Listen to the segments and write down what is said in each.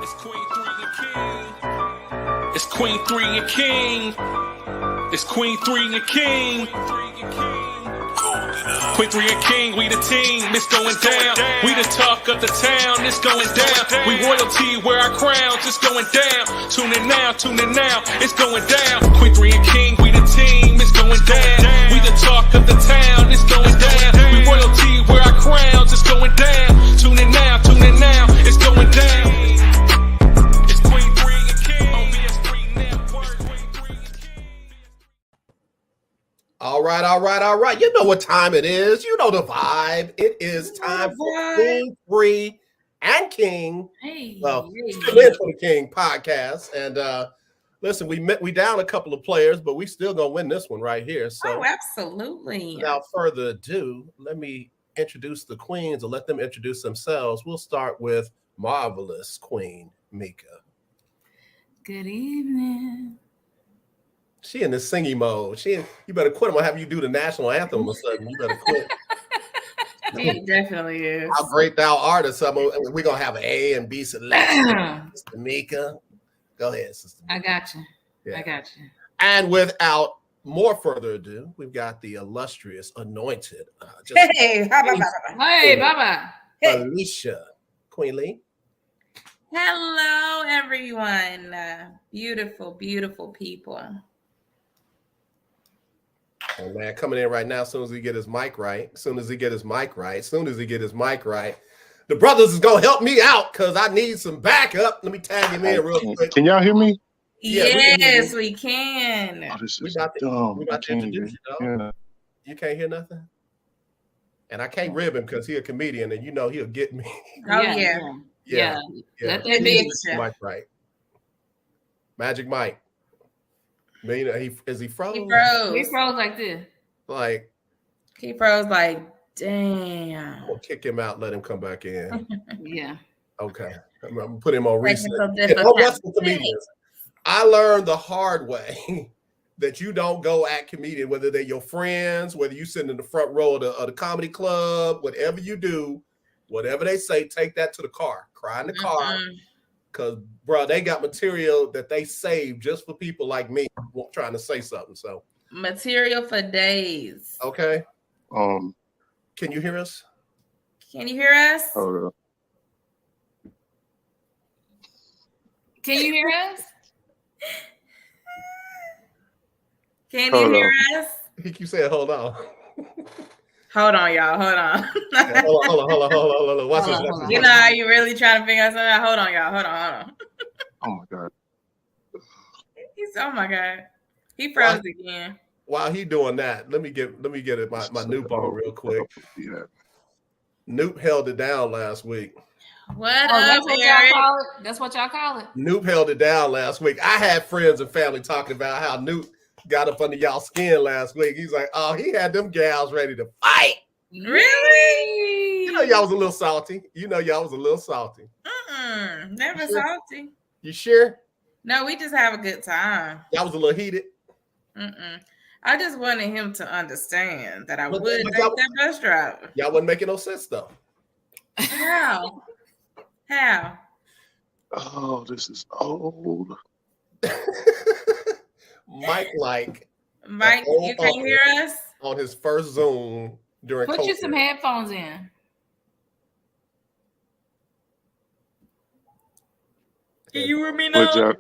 It's Queen3 and King. It's Queen3 and King. It's Queen3 and King. Queen3 and King, we the team, it's going down. We the talk of the town, it's going down. We royalty, wear our crowns, it's going down. Tune in now, it's going down. Queen3 and King, we the team, it's going down. We the talk of the town, it's going down. We royalty, wear our crowns, it's going down. Tune in now, it's going down. It's Queen3 and King on BS3 Network. Queen3 and King. All right. You know what time it is. You know the vibe. It is time for Queen3 and King. Well, Stepdad for the King podcast. And listen, we down a couple of players, but we still gonna win this one right here. So, absolutely. Without further ado, let me introduce the queens and let them introduce themselves. We'll start with marvelous Queen Mika. Good evening. She in the singing mode. You better quit. I'm gonna have you do the national anthem all of a sudden. You better quit. She definitely is. How great thou art. We're gonna have an A and B selection. Sister Mika. Go ahead, Sister Mika. I got you. Yeah. I got you. And without more further ado, we've got the illustrious, anointed. Hey, Baba. Alicia. Queen Lee. Hello, everyone. Beautiful, beautiful people. Oh man, coming in right now. As soon as he get his mic right. The brothers is gonna help me out because I need some backup. Let me tag him in real quick. Can y'all hear me? Yes, we can. Oh, this We is about dumb. to introduce you, dog. Yeah. You can't hear nothing? And I can't rib him because he's a comedian and you know he'll get me. Oh, Yeah. Let that be. Mike right. Magic Mike. Is he froze? He froze like this. Like He froze like, damn. we'll kick him out, let him come back in. Yeah. Okay. I'm gonna put him on reset. Technical Comedians. I learned the hard way that you don't go at comedian, whether they're your friends, whether you sit in the front row of the comedy club, whatever you do, whatever they say, take that to the car. Cry in the car. Because, bro, they got material that they save just for people like me trying to say something. So Material for days. okay. Um. Can you hear us? Can you hear us? Hold up. Can you hear us? Can Hold you hear on. us? He keeps saying, hold on. Hold on, y'all. Hold on. Yeah, hold on. Watch this. Hold on. You know how you really trying to figure out something? Hold on, y'all. Hold on. Oh my God. Oh my God. He froze again. While he doing that, let me get it my Noop on real quick. Yeah. Noop held it down last week. What that's up, what Eric? y'all call it. That's what y'all call it. Noop held it down last week. I had friends and family talking about how Noop got up under y'all skin last week. He's like, oh, he had them gals ready to fight. Really? You know, y'all was a little salty. Never salty. You sure? No, we just have a good time. Y'all was a little heated. I just wanted him to understand that I But- would but take y'all- that bus driver. Y'all wasn't making no sense though. How? How? Oh, this is old. Mike, You can't hear us? on his first Zoom during Put you COVID. some headphones in. Can you hear me What now?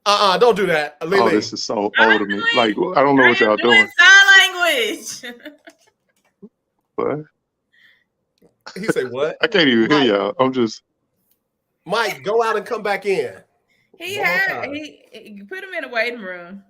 y'all? Don't do that. Oh, Lily. this is so old to me. Like, I don't know what y'all doing. Sign language. What? He said what? I can't even hear y'all. I'm just. Mike, go out and come back in. He put him in the waiting room.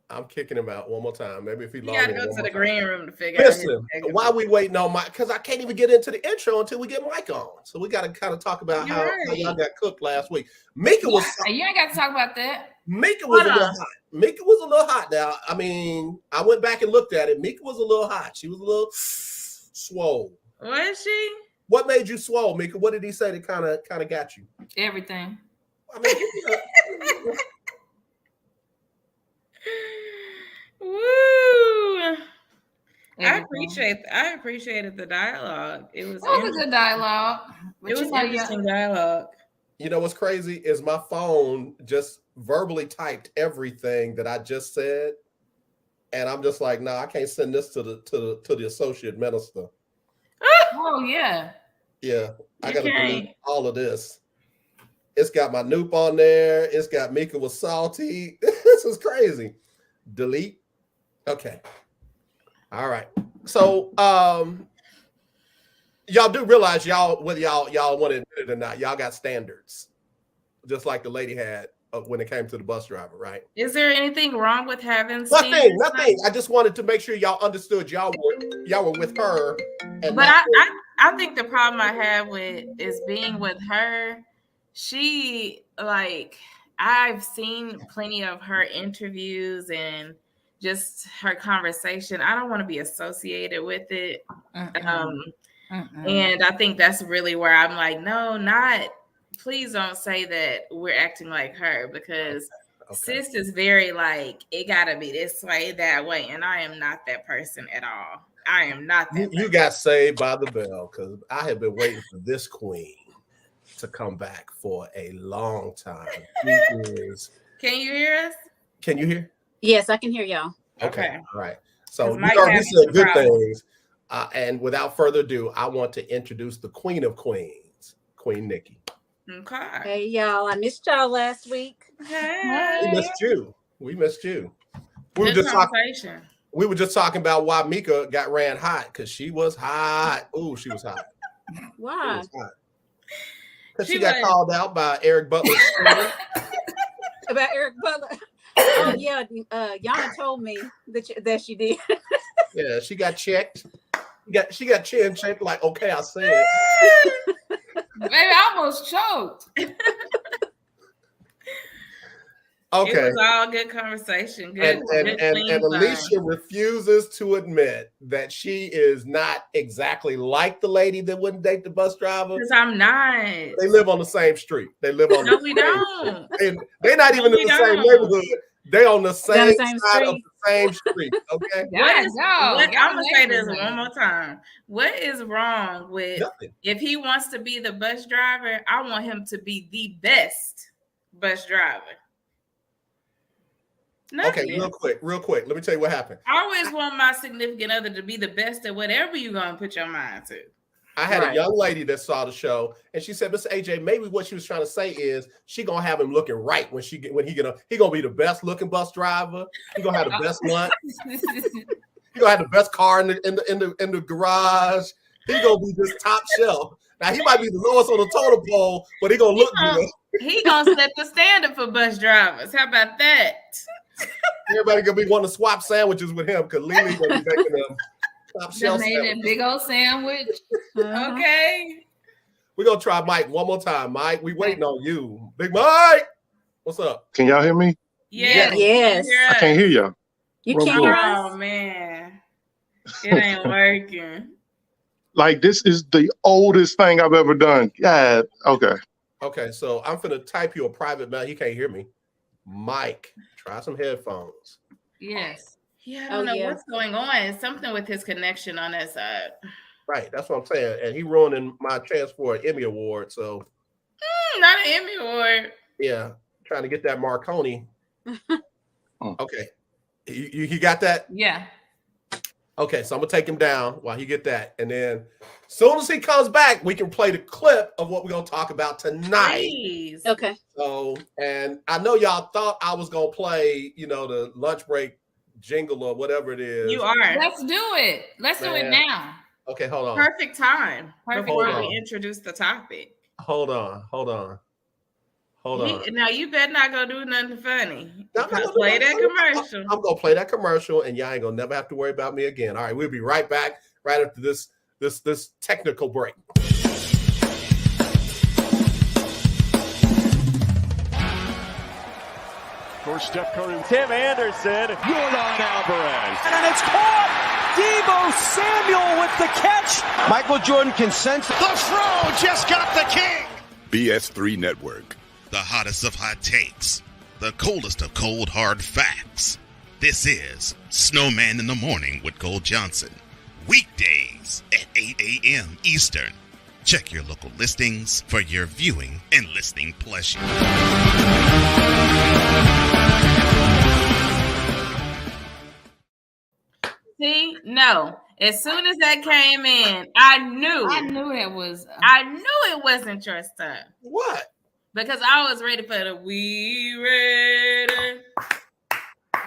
I'm kicking him out one more time. Maybe if he You logged gotta in go one to more the time. green room to figure out. Listen, while we waiting on Mike, because I can't even get into the intro until we get Mike on. So we got to kind of talk about how y'all got cooked last week. Mika was You ain't got to talk about that. Mika was a little hot. Mika was a little hot. Now, I mean, I went back and looked at it. Mika was a little hot. She was a little swole. Was she? What made you swole, Mika? What did he say that kind of got you? Everything. I mean, Woo! Everything. I appreciated the dialogue. It was That was a good dialogue. But It was interesting dialogue. You know what's crazy is my phone just verbally typed everything that I just said, and I'm just like, nah, I can't send this to the associate minister. Oh yeah. Yeah, I gotta delete all of this. It's got my Noop on there. It's got Mika was salty. This is crazy. Delete. Okay. All right. So y'all do realize whether y'all want to admit it or not, y'all got standards, just like the lady had when it came to the bus driver, right? Is there anything wrong with having nothing? I just wanted to make sure y'all understood y'all were with her. But I think the problem I have is being with her. She, like, I've seen plenty of her interviews and just her conversation. I don't want to be associated with it. And I think that's really where I'm like, no, please don't say that we're acting like her, because sis is very like, it gotta be this way, that way. And I am not that person at all. I am not that you got saved by the bell, because I have been waiting for this queen to come back for a long time. Can you hear us? Can you hear? Yes, I can hear y'all. Okay. All right. So you already said good things. And without further ado, I want to introduce the Queen of Queens, Queen Nikki. Okay. Hey, y'all. I missed y'all last week. Hey. We missed you. We were just talking about why Mika got ran hot, because she was hot. Ooh, she was hot. Why? Because she got called out by Eric Butler. About Eric Butler. Oh yeah, Yana told me that she did. Yeah, she got checked. She got chin checked. Like, okay, I said. Baby, I almost choked. Okay. It was all good conversation. Good. And Alicia refuses to admit that she is not exactly like the lady that wouldn't date the bus driver. Because I'm not. They live on the same street. They live on no, we don't. And they're not even in the same neighborhood. They on the same side of the same street. Okay. I'm gonna say this one more time. What is wrong with if he wants to be the bus driver? I want him to be the best bus driver. Nothing. Okay, real quick. Let me tell you what happened. I always want my significant other to be the best at whatever you're gonna put your mind to. I had a young lady that saw the show, and she said, "Mr. AJ, maybe what she was trying to say is she gonna have him looking right when he gonna be the best looking bus driver. He gonna have the best lunch. He gonna have the best car in the garage. He gonna be just top shelf. Now he might be the lowest on the totem pole, but he gonna look good. He gonna set the standard for bus drivers. How about that? Everybody gonna be wanting to swap sandwiches with him, because Lily gonna be making them top shelf made sandwiches. a big old sandwich. Okay. We're gonna try Mike one more time. Mike, we waiting on you. Big Mike, what's up? Can y'all hear me? Yes. I can't hear y'all. You can't hear us? Oh man, it ain't working. Like, this is the oldest thing I've ever done. Yeah. Okay, so I'm finna type you a private mail. He can't hear me. Mike, try some headphones. Yes. Yeah, I don't know what's going on. It's something with his connection on that side. Right, that's what I'm saying. And he ruining my chance for an Emmy Award. So not an Emmy Award. Yeah, trying to get that Marconi. Okay, you got that? Yeah. Okay, so I'm gonna take him down while he get that, and then as soon as he comes back, we can play the clip of what we're gonna talk about tonight. Please. Okay. So, and I know y'all thought I was gonna play, the lunch break jingle or whatever it is. You are. Let's do it. Let's do it now. Okay, hold on. Perfect time. Before time. we introduce the topic. Hold on. Now you better not go do nothing funny. No, play that commercial. I'm gonna play that commercial, and y'all ain't gonna never have to worry about me again. All right, we'll be right back right after this technical break. For Steph Curry, Tim Anderson, Jordan Alvarez, and it's caught. Debo Samuel with the catch. Michael Jordan can sense the throw. Just got the king. BS3 Network. The hottest of hot takes. The coldest of cold hard facts. This is Snowman in the Morning with Cole Johnson. Weekdays at 8 a.m. Eastern. Check your local listings for your viewing and listening pleasure. See, no. As soon as that came in, I knew it wasn't your stuff. What? Because I was ready for the we ready.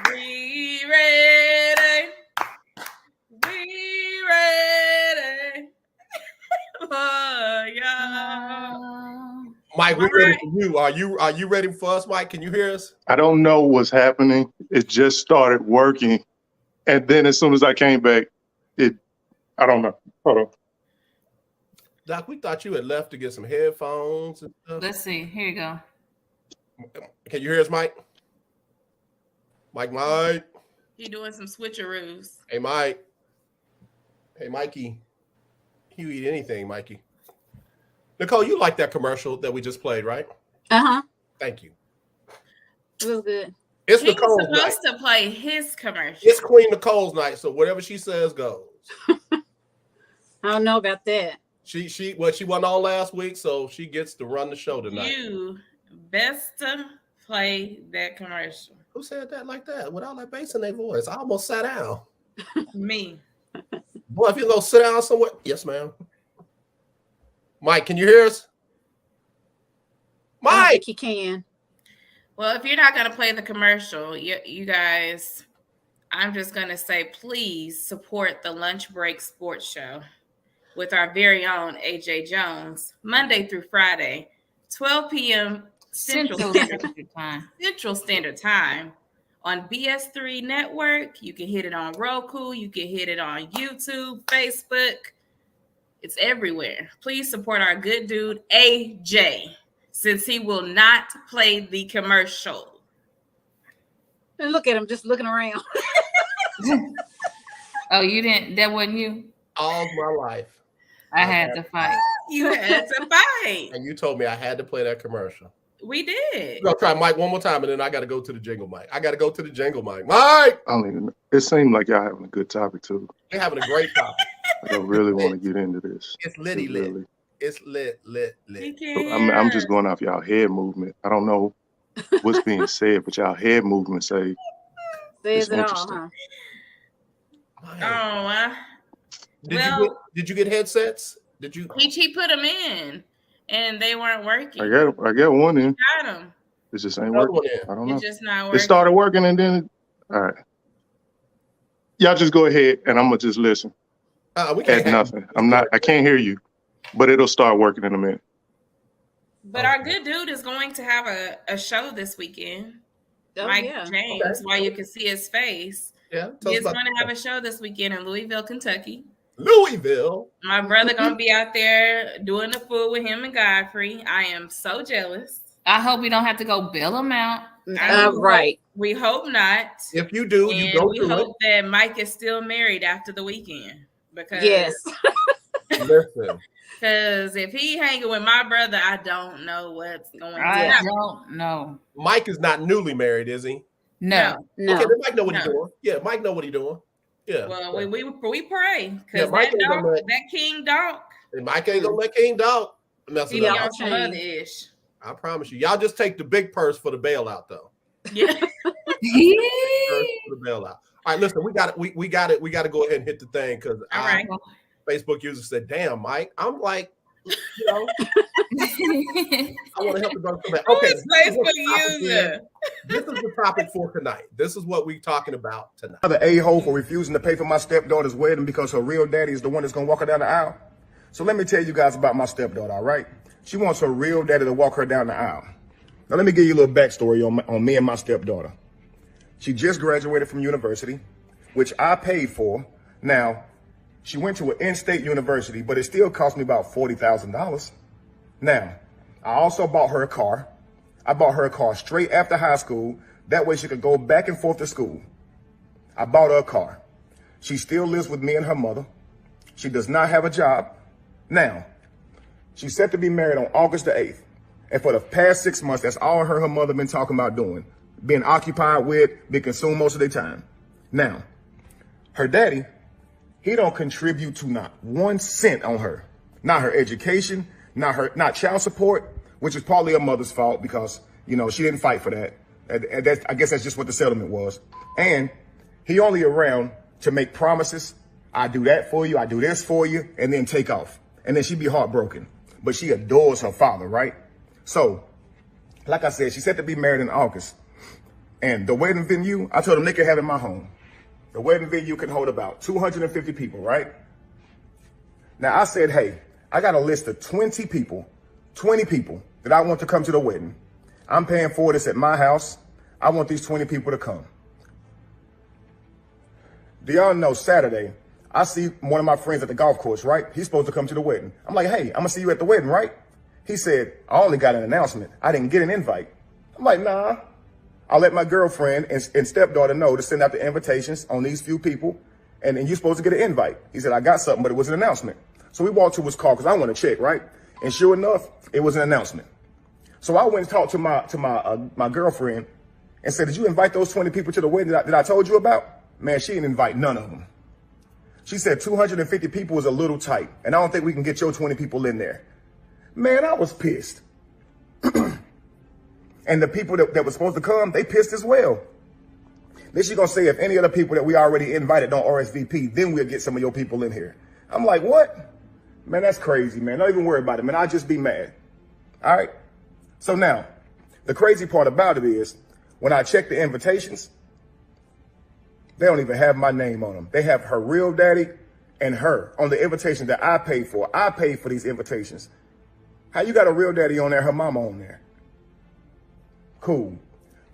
We ready. We ready. Oh, yeah. Mike, we're ready for you. Are you ready for us, Mike? Can you hear us? I don't know what's happening. It just started working. And then as soon as I came back, I don't know. Hold on. Doc, we thought you had left to get some headphones and stuff. Let's see. Here you go. Can you hear us, Mike? Mike. He doing some switcheroos. Hey, Mike. Hey, Mikey. You eat anything, Mikey. Nicole, you like that commercial that we just played, right? Uh-huh. Thank you. It was good. It's He's Nicole's supposed night. to play his commercial. It's Queen Nicole's night, so whatever she says goes. I don't know about that. She wasn't on last week, so she gets to run the show tonight. You best to play that commercial. Who said that like that? With all that bass in their voice. I almost sat down. Me. Boy, if you go sit down somewhere. Yes, ma'am. Mike, can you hear us? I don't Mike! think he can. Well, if you're not going to play the commercial, you guys, I'm just going to say, please support the Lunch Break Sports Show with our very own AJ Jones, Monday through Friday, 12 p.m. Central Standard Time on BS3 Network. You can hit it on Roku. You can hit it on YouTube, Facebook. It's everywhere. Please support our good dude, AJ, since he will not play the commercial. And look at him just looking around. Oh, you didn't? That wasn't you? All my life. I had to fight. You had to fight. And you told me I had to play that commercial. We did. We're going to try Mike one more time, and then I got to go to the jingle mic. Mike! I don't even know. It seemed like y'all having a good topic, too. We're having a great topic. I don't really want to get into this. It's litty lit. Really. It's lit. I'm just going off y'all head movement. I don't know what's being said, but y'all head movement say Says it's it all, interesting. huh? Did you get headsets? Did you? He put them in, and they weren't working. I got one in. Got them. It just ain't working. I don't know. It's just not working. It started working and then all right. Y'all just go ahead and I'm gonna just listen. We can't At nothing. I can't hear you, but it'll start working in a minute. But our good dude is going to have a show this weekend. Mike James, while you can see his face. Yeah. He's going to have a show this weekend in Louisville, Kentucky. Louisville. My brother going to be out there doing the food with him and Godfrey. I am so jealous. I hope we don't have to go bail him out. Right. We hope not. If you do, and you go we through hope that Mike is still married after the weekend. Because listen. Because if he hanging with my brother, I don't know what's going on. I don't know. Mike is not newly married, is he? No. Okay, then Mike know what he's doing. Yeah, Mike know what he's doing. Yeah. Well, we pray because Yeah, that King Dog. And Mike ain't gonna let King Dog mess it up. Some other ish. I promise you. Y'all just take the big purse for the bailout, though. Yeah. For the bailout. All right, listen, we got to go ahead and hit the thing because Facebook user said, "Damn, Mike." I'm like, you know, I want to help the brother come back. Okay, Facebook user. This is the topic for tonight. This is what we're talking about tonight. The a-hole for refusing to pay for my stepdaughter's wedding because her real daddy is the one that's gonna walk her down the aisle. So let me tell you guys about my stepdaughter. All right, she wants her real daddy to walk her down the aisle. Now let me give you a little backstory on me and my stepdaughter. She just graduated from university, which I paid for. Now, she went to an in-state university, but it still cost me about $40,000. Now, I also bought her a car. I bought her a car straight after high school. That way she could go back and forth to school. I bought her a car. She still lives with me and her mother. She does not have a job. Now, she's set to be married on August the 8th. And for the past 6 months, that's all her and her mother been talking about doing. Being occupied with, being consumed most of their time. Now, her daddy, he don't contribute to not 1 cent on her. not her education, not child support, which is partly her mother's fault because, you know, she didn't fight for that. And I guess that's just what the settlement was. And he only around to make promises. I do that for you. I do this for you, and then take off. And then she'd be heartbroken. But she adores her father, right? So, like I said, she's set to be married in August. And the wedding venue, I told them they could have it in my home. The wedding venue can hold about 250 people, right? Now I said, hey, I got a list of 20 people that I want to come to the wedding. I'm paying for this at my house. I want these 20 people to come. Do y'all know Saturday, I see one of my friends at the golf course, right? He's supposed to come to the wedding. I'm like, hey, I'm gonna see you at the wedding, right? He said, I only got an announcement. I didn't get an invite. I'm like, nah. I'll let my girlfriend and stepdaughter know to send out the invitations on these few people, and you're supposed to get an invite. He said, I got something, but it was an announcement. So we walked to his car because I want to check, right? And sure enough, it was an announcement. So I went and talked to my girlfriend and said, did you invite those 20 people to the wedding that I told you about? Man, she didn't invite none of them. She said 250 people is a little tight, and I don't think we can get your 20 people in there. Man, I was pissed. And the people that were supposed to come, they pissed as well. Then she's going to say if any other people that we already invited don't RSVP, then we'll get some of your people in here. I'm like, what? Man, that's crazy, man. Don't even worry about it, man. I'll just be mad. All right? So now, the crazy part about it is when I check the invitations, they don't even have my name on them. They have her real daddy and her on the invitation that I paid for. I paid for these invitations. How you got a real daddy on there, her mama on there? Cool.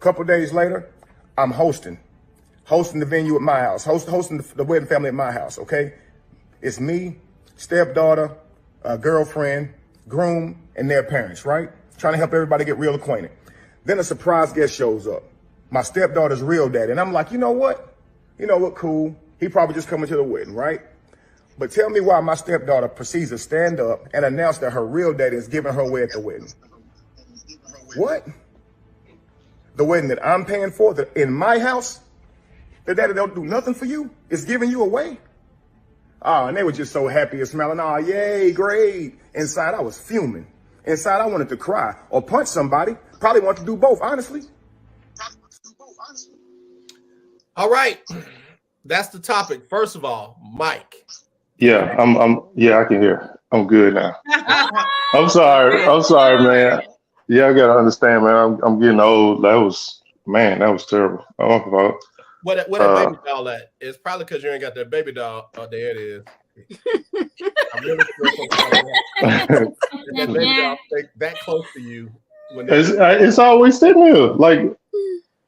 Couple days later, I'm hosting the venue at my house, hosting the wedding family at my house, okay? It's me, stepdaughter, girlfriend, groom, and their parents, right? Trying to help everybody get real acquainted. Then a surprise guest shows up, my stepdaughter's real daddy. And I'm like, you know what? Cool. He probably just coming to the wedding, right? But tell me why my stepdaughter proceeds to stand up and announce that her real daddy is giving her away at the wedding. What? The wedding that I'm paying for, that in my house, the daddy don't do nothing for you, is giving you away? Oh, and they were just so happy and smiling. Oh, yay, great. Inside, I was fuming. Inside, I wanted to cry or punch somebody. Probably want to do both, honestly. All right. That's the topic. First of all, Mike. Yeah, I can hear. I'm good now. I'm sorry, man. Yeah, I gotta understand, man. I'm getting old. That was terrible. Oh, What a baby doll at? It's probably because you ain't got that baby doll. Oh, there it is. I'm really that baby doll that close to you. It's always sitting here. Like,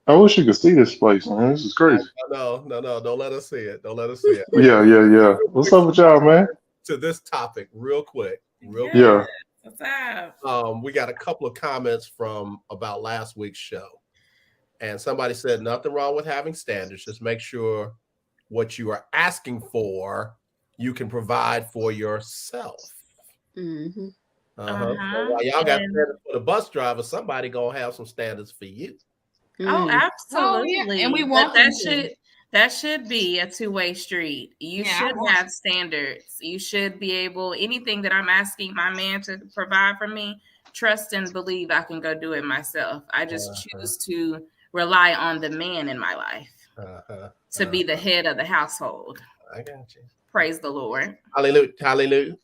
I wish you could see this place, man. This is crazy. No. Don't let us see it. Yeah. What's up with y'all, man? To this topic, real quick. Yeah. What's up? We got a couple of comments from about last week's show. And somebody said nothing wrong with having standards. Just make sure what you are asking for, you can provide for yourself. Mm-hmm. So while y'all got standards for the bus driver, somebody gonna have some standards for you. Oh, absolutely. Oh, yeah. And we want that should be a two-way street. You should have standards. You should be able, anything that I'm asking my man to provide for me, trust and believe I can go do it myself. I just choose to rely on the man in my life to be the head of the household. I got you. Praise the Lord. Hallelujah.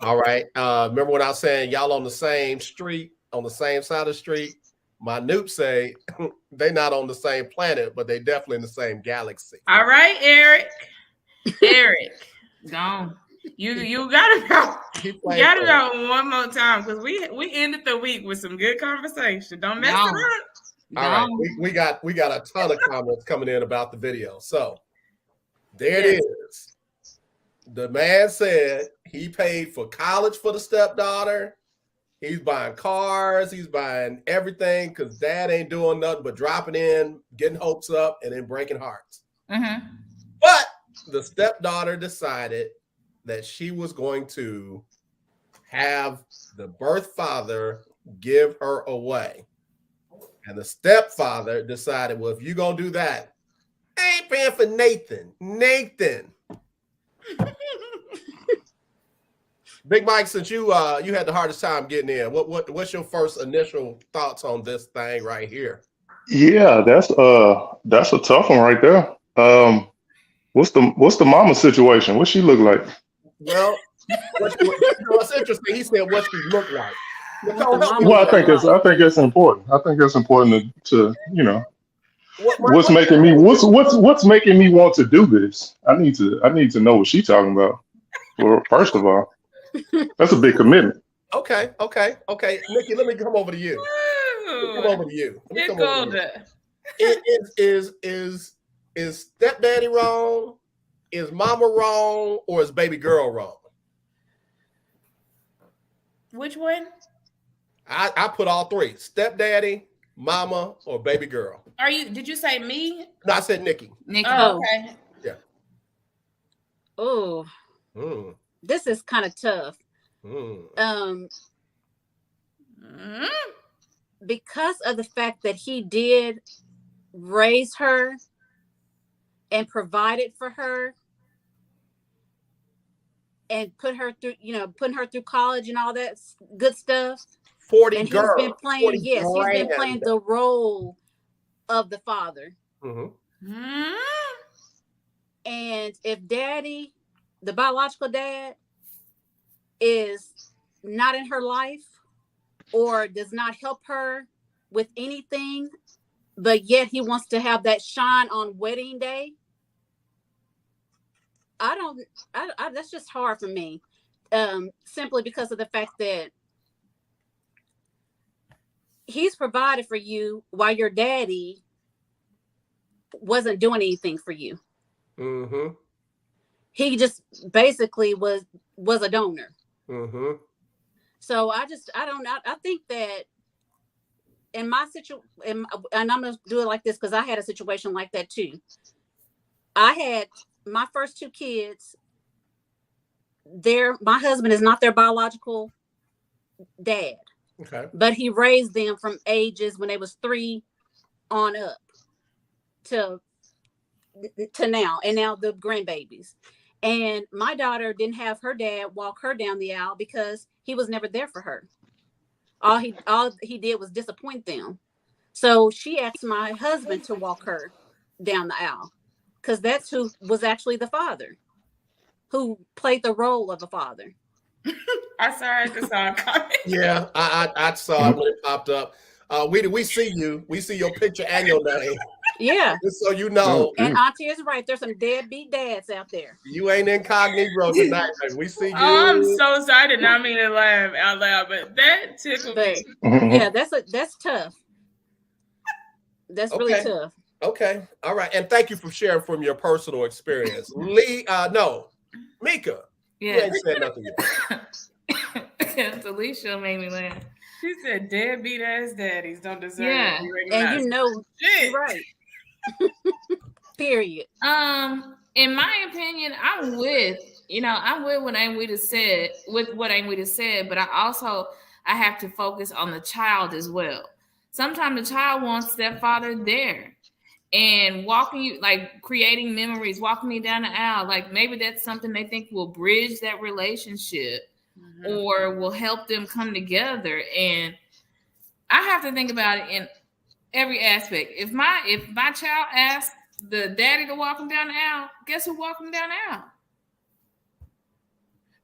All right. Remember when I was saying y'all on the same street, on the same side of the street? My noob say they not on the same planet, but they definitely in the same galaxy. All right, Eric. Gone. You gotta go. You gotta go one more time because we ended the week with some good conversation. Don't mess it up. All right, we got a ton of comments coming in about the video. So there it is. The man said he paid for college for the stepdaughter. He's buying cars. He's buying everything because dad ain't doing nothing but dropping in, getting hopes up, and then breaking hearts. Mm-hmm. But the stepdaughter decided that she was going to have the birth father give her away. And the stepfather decided, well, if you're going to do that, I ain't paying for Nathan. Big Mike, since you had the hardest time getting in, what's your first initial thoughts on this thing right here? Yeah, that's a tough one right there. What's the mama situation? What she look like? Well, what's interesting, he said what she looked like. Nicole, help me Well, with that. I think that's important. I think that's important to what's making me want to do this. I need to know what she's talking about. Well, first of all, that's a big commitment. Okay. Nikki, let me come over to you. Is stepdaddy wrong? Is mama wrong? Or is baby girl wrong? Which one? I put all three: stepdaddy, mama, or baby girl. Did you say me? No, I said Nikki. Oh, okay. Yeah. Oh, this is kind of tough. Because of the fact that he did raise her and provided for her and putting her through college and all that good stuff. 40 and girl. he's been playing, he's been playing the role of the father. And if daddy, the biological dad, is not in her life or does not help her with anything, but yet he wants to have that shine on wedding day, that's just hard for me. Simply because of the fact that he's provided for you while your daddy wasn't doing anything for you. He just basically was a donor. So I don't know. I think that in my situation, and I'm going to do it like this because I had a situation like that too. I had my first two kids. My husband is not their biological dad. Okay. But he raised them from ages when they was 3 on up to now, and now the grandbabies. And my daughter didn't have her dad walk her down the aisle because he was never there for her. All he did was disappoint them. So she asked my husband to walk her down the aisle because that's who was actually the father, who played the role of a father. I saw a comment. Yeah, I saw it when it popped up. We see you. We see your picture and your name. Yeah. Just so you know. And Auntie is right. There's some deadbeat dads out there. You ain't incognito tonight, baby. We see you. Oh, I'm so sorry. I did not mean to laugh out loud, but that tickled me. Yeah, that's tough. That's really tough. Okay. All right. And thank you for sharing from your personal experience. Mika. Yeah. You ain't said nothing yet. Alicia made me laugh. She said deadbeat ass daddies don't deserve Yeah. to be recognized. And she's right. Period. In my opinion, I'm with what Anwita said, but I have to focus on the child as well. Sometimes the child wants their father there and walking you, like creating memories, walking me down the aisle. Like maybe that's something they think will bridge that relationship or will help them come together. And I have to think about it in every aspect. If my child asks the daddy to walk him down the aisle, guess who walked him down the aisle?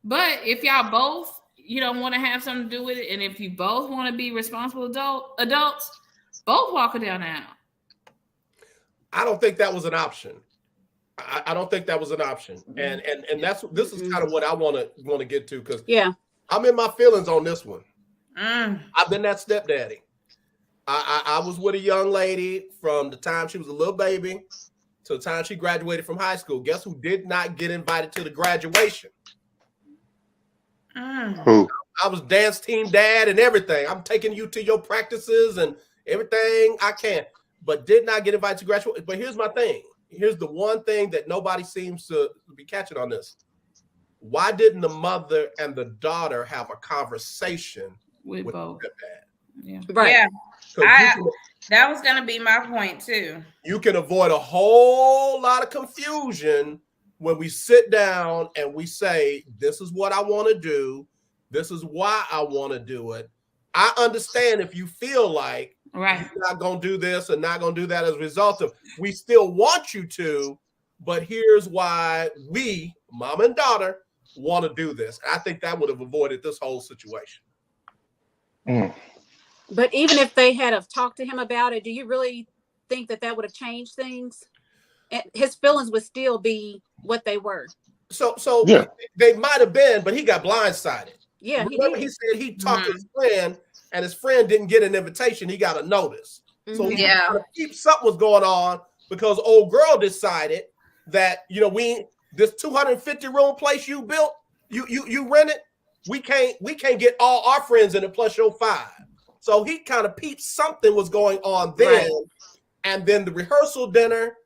But if y'all both, want to have something to do with it, and if you both want to be responsible adults, both walk her down the aisle. I don't think that was an option. I don't think that was an option. And this is kind of what I want to get to, because I'm in my feelings on this one. I've been that stepdaddy. I was with a young lady from the time she was a little baby to the time she graduated from high school. Guess who did not get invited to the graduation? Who? I was dance team dad and everything. I'm taking you to your practices and everything I can, but did not get invited to graduation. But here's my thing. Here's the one thing that nobody seems to be catching on this. Why didn't the mother and the daughter have a conversation with both? The dad? Yeah. Right. Yeah. That was going to be my point too. You can avoid a whole lot of confusion when we sit down and we say, this is what I want to do. This is why I want to do it. I understand if you feel like right, you're not going to do this and not going to do that as a result of, we still want you to, but here's why we, mom and daughter, want to do this. I think that would have avoided this whole situation. But even if they had have talked to him about it, do you really think that would have changed things? And his feelings would still be what they were. So yeah. They might have been, but he got blindsided. Yeah, he said he talked to his friend, and his friend didn't get an invitation. He got a notice. So he something was going on because old girl decided that, you know, this 250 room place you built, you rented, we can't get all our friends in it plus your 5. So he kind of peeped something was going on then. Right. And then the rehearsal dinner,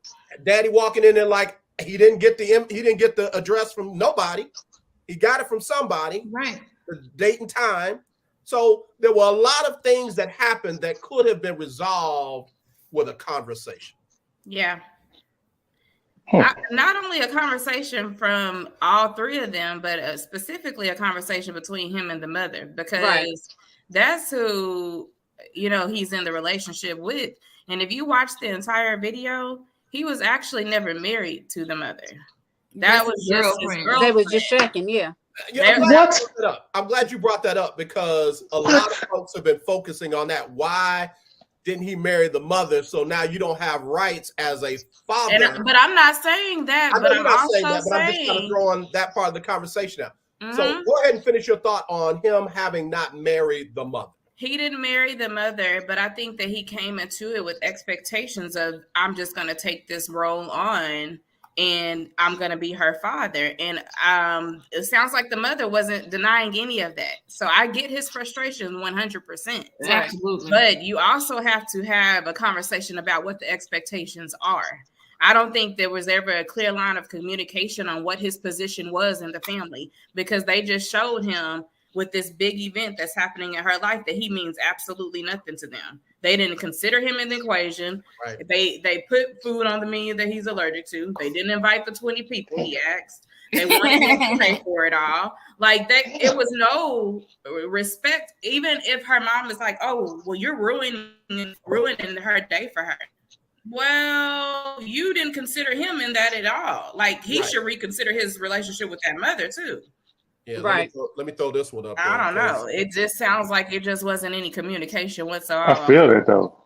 daddy walking in there like he didn't get the address from nobody. He got it from somebody. Right. The date and time. So there were a lot of things that happened that could have been resolved with a conversation. Yeah. Not only a conversation from all three of them, but specifically a conversation between him and the mother, because that's who, you know, he's in the relationship with. And if you watch the entire video, he was actually never married to the mother. That was just his girlfriend. They was just checking, yeah. I'm glad you brought that up because a lot of folks have been focusing on that. Why didn't he marry the mother? So now you don't have rights as a father. But I'm not saying that. I'm just kind of throwing that part of the conversation out. Mm-hmm. So go ahead and finish your thought on him having not married the mother. He didn't marry the mother, but I think that he came into it with expectations of, I'm just going to take this role on and I'm going to be her father. And it sounds like the mother wasn't denying any of that. So I get his frustration 100%. Absolutely. But you also have to have a conversation about what the expectations are. I don't think there was ever a clear line of communication on what his position was in the family, because they just showed him with this big event that's happening in her life that he means absolutely nothing to them. They didn't consider him in the equation. Right. They put food on the menu that he's allergic to. They didn't invite the 20 people he asked. They wanted him to pay for it all. Like that, it was no respect. Even if her mom is like, "Oh, well, you're ruining her day for her." Well, you didn't consider him in that at all. Like he should reconsider his relationship with that mother too. Yeah, right. Let me throw this one up. I don't know. It just sounds like it just wasn't any communication whatsoever. I feel that though.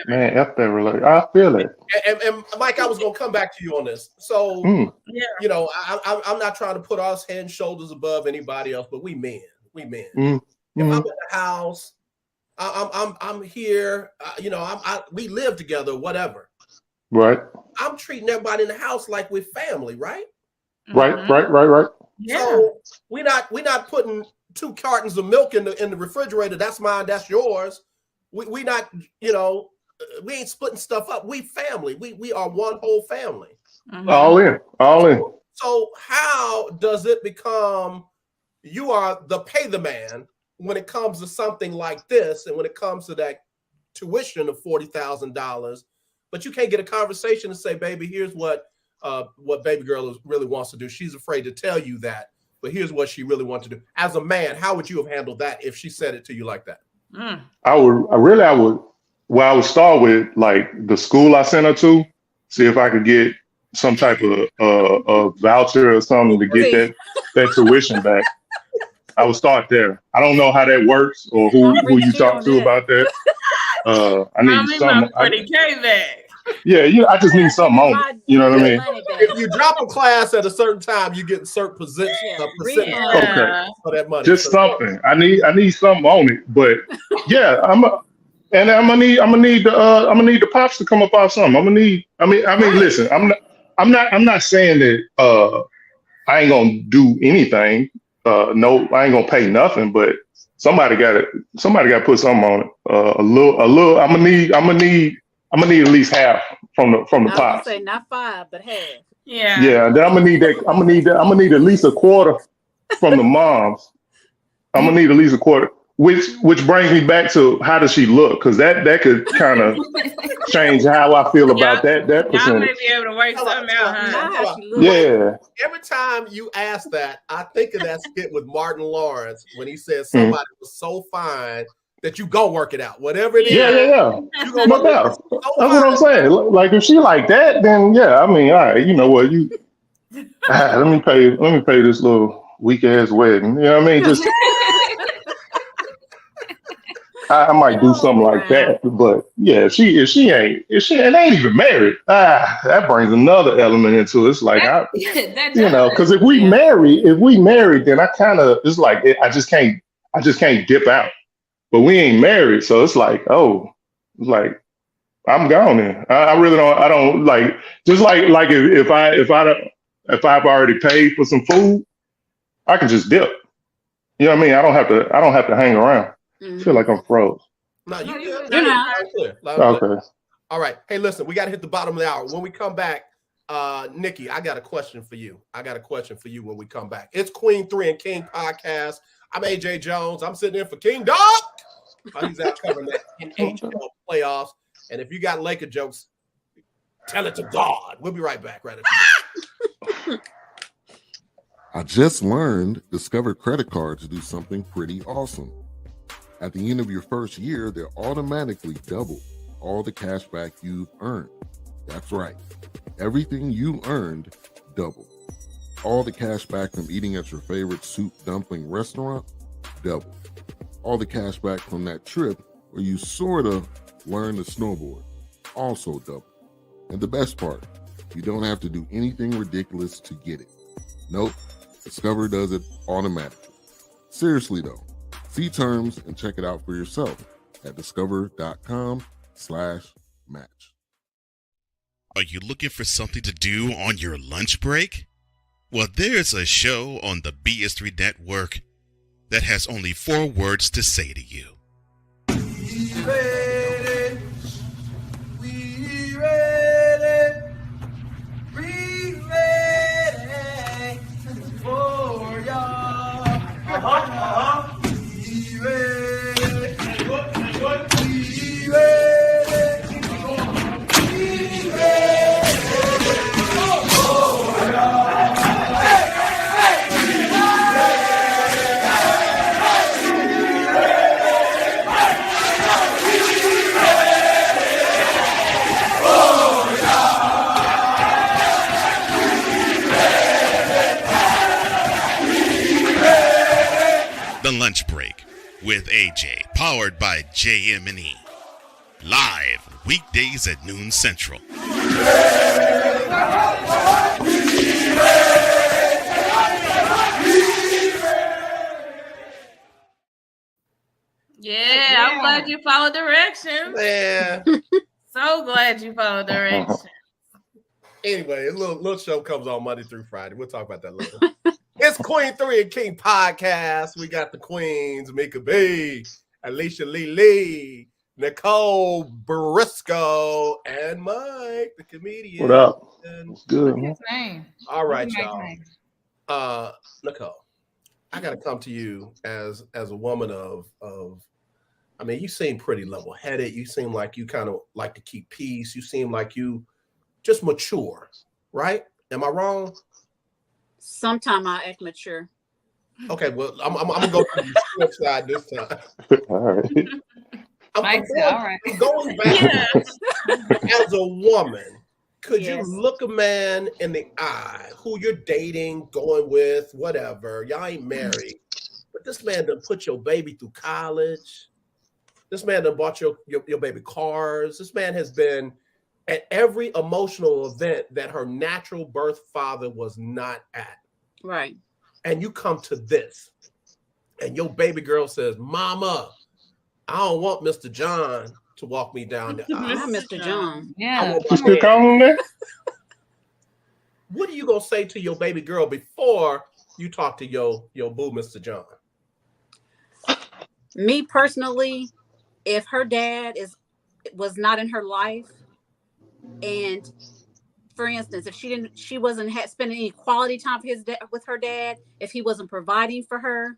Man, F that relationship. I feel it. And Mike, I was gonna come back to you on this. So you know, I'm not trying to put us head and shoulders above anybody else, but we men. If I'm in the house, I'm here. You know, we live together, whatever. Right. I'm treating everybody in the house like we're family, right? Right. Yeah. So we're not putting 2 cartons of milk in the refrigerator. That's mine. That's yours. We not, you know, we ain't splitting stuff up. We family. We are one whole family. Mm-hmm. All in. So how does it become you are the pay the man when it comes to something like this, and when it comes to that tuition of $40,000, but you can't get a conversation and say, baby, here's what baby girl really wants to do. She's afraid to tell you that, but here's what she really wants to do. As a man, how would you have handled that if she said it to you like that? I would start with like the school I sent her to, see if I could get some type of voucher or something to get that tuition back. I would start there. I don't know how that works or who you talk to about that. I need something. Yeah, I just need something on it. You know what I mean? If you drop a class at a certain time, you get a certain percentage for that money. Just something. I need something on it. But yeah, I'm gonna need the pops to come up off something. Listen, I'm not saying that I ain't gonna do anything. No, I ain't gonna pay nothing, but somebody gotta put something on it. A little. I'm gonna need at least half from the pops. I was gonna say not 5, but half. Yeah. Yeah. Then I'm gonna need at least a quarter from the moms. I'm gonna need at least a quarter. which brings me back to how does she look? Because that could kind of change how I feel about that Y'all percentage. may be able to work something out, huh? Yeah. Every time you ask that, I think of that skit with Martin Lawrence when he says somebody was so fine that you go work it out. Whatever it is. Yeah. You gonna No doubt. That's what I'm saying. Like if she like that, then yeah, I mean, all right, you know what, you let me pay this little weak ass wedding. You know what I mean? Just I might do something like that, but yeah, if she ain't even married, that brings another element into it. It's like because if we married, then I kind of it's like I just can't dip out. But we ain't married, so it's like it's like I'm gone then. I really don't. I don't like just like if I've already paid for some food, I can just dip. You know what I mean? I don't have to hang around. I feel like I'm froze. No, you're not. Okay. All right. Hey, listen, we got to hit the bottom of the hour. When we come back, Nikki, I got a question for you. When we come back. It's Queen3 and King podcast. I'm AJ Jones. I'm sitting in for King Dog. He's out covering that NHL playoffs. And if you got Laker jokes, tell it to God. We'll be right back right after this. I just learned Discover credit cards do something pretty awesome. At the end of your first year, they'll automatically double all the cash back you've earned. That's right. Everything you earned, double. All the cash back from eating at your favorite soup dumpling restaurant, double. All the cash back from that trip where you sort of learned to snowboard, also double. And the best part, you don't have to do anything ridiculous to get it. Nope, Discover does it automatically. Seriously though, see terms and check it out for yourself at discover.com/match. Are you looking for something to do on your lunch break? Well, there's a show on the BS3 network that has only 4 words to say to you. We ready. We ready. We ready for y'all. We ready. We ready. We ready for y'all. The Lunch Break with AJ, powered by JM&E. Live weekdays at noon Central. Yeah, I'm glad you followed directions. Man. So glad you followed directions. Anyway, a little show comes on Monday through Friday. We'll talk about that later. It's Queen3 and King podcast. We got the Queens, Mika B, Alicia Lee, Nicole Briscoe, and Mike, the comedian. What up? What's good? What's his name? All right, What's y'all. name? Nicole, I got to come to you as a woman of. I mean, you seem pretty level-headed. You seem like you kind of like to keep peace. You seem like you just mature, right? Am I wrong? Sometimes I act mature. Okay, well, I'm gonna go to the short side this time. All right. I'm going back as a woman. Could you look a man in the eye who you're dating, going with, whatever? Y'all ain't married, but this man done put your baby through college. This man done bought your baby cars. This man has been at every emotional event that her natural birth father was not at. Right. And you come to this, and your baby girl says, "Mama, I don't want Mr. John to walk me down the aisle." Not Mr. John. Yeah. You still calling him that? What are you gonna say to your baby girl before you talk to your boo, Mr. John? Me personally, if her dad was not in her life, and for instance, if she wasn't spending any quality time with her dad, if he wasn't providing for her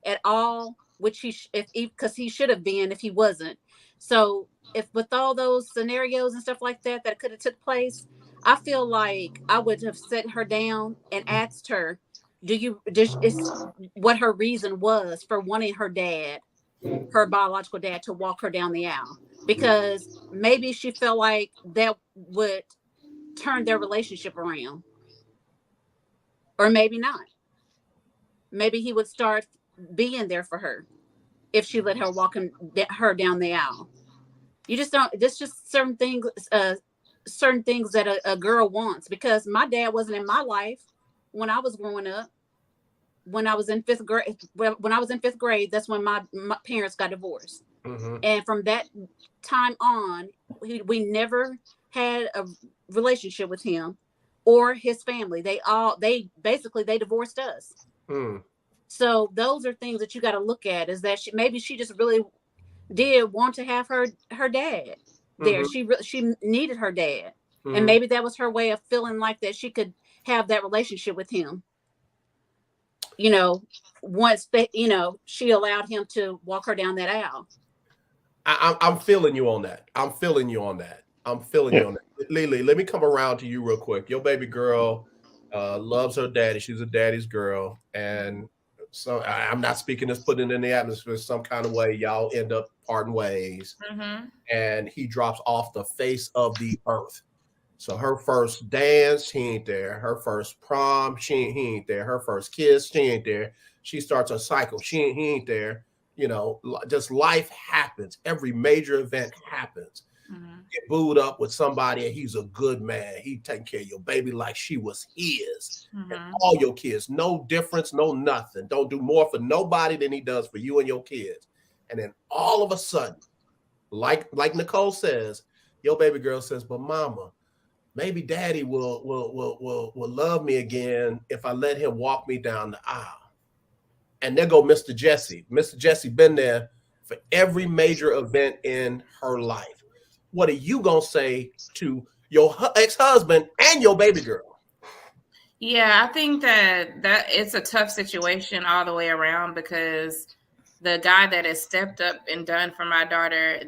at all, which because he should have been if he wasn't. So if with all those scenarios and stuff like that could have took place, I feel like I would have sat her down and asked her, is what her reason was for wanting her biological dad, to walk her down the aisle, because maybe she felt like that would turn their relationship around, or maybe not. Maybe he would start being there for her if she let her walk her down the aisle. You just don't. There's just certain things that a girl wants. Because my dad wasn't in my life when I was growing up. When I was in fifth grade, that's when my parents got divorced. Mm-hmm. And from that time on, we never had a relationship with him or his family. They divorced us. Mm. So those are things that you got to look at, is that maybe she just really did want to have her dad there. Mm-hmm. She needed her dad. Mm-hmm. And maybe that was her way of feeling like that she could have that relationship with him. Once she allowed him to walk her down that aisle. I'm feeling you on that. I'm feeling you on that. Lily, let me come around to you real quick. Your baby girl loves her daddy. She's a daddy's girl. And so I'm not speaking as putting it in the atmosphere. Some kind of way y'all end up parting ways. Mm-hmm. And he drops off the face of the earth. So her first dance, she ain't there. Her first prom, he ain't there. Her first kiss, she ain't there. She starts a cycle. He ain't there. Just life happens. Every major event happens. Mm-hmm. Get booed up with somebody, and he's a good man. He taking care of your baby like she was his. Mm-hmm. And all your kids, no difference, no nothing. Don't do more for nobody than he does for you and your kids. And then all of a sudden, like Nicole says, your baby girl says, "But mama, maybe daddy will love me again if I let him walk me down the aisle." And there go Mr. Jesse. Mr. Jesse been there for every major event in her life. What are you going to say to your ex-husband and your baby girl? Yeah, I think that it's a tough situation all the way around, because the guy that has stepped up and done for my daughter,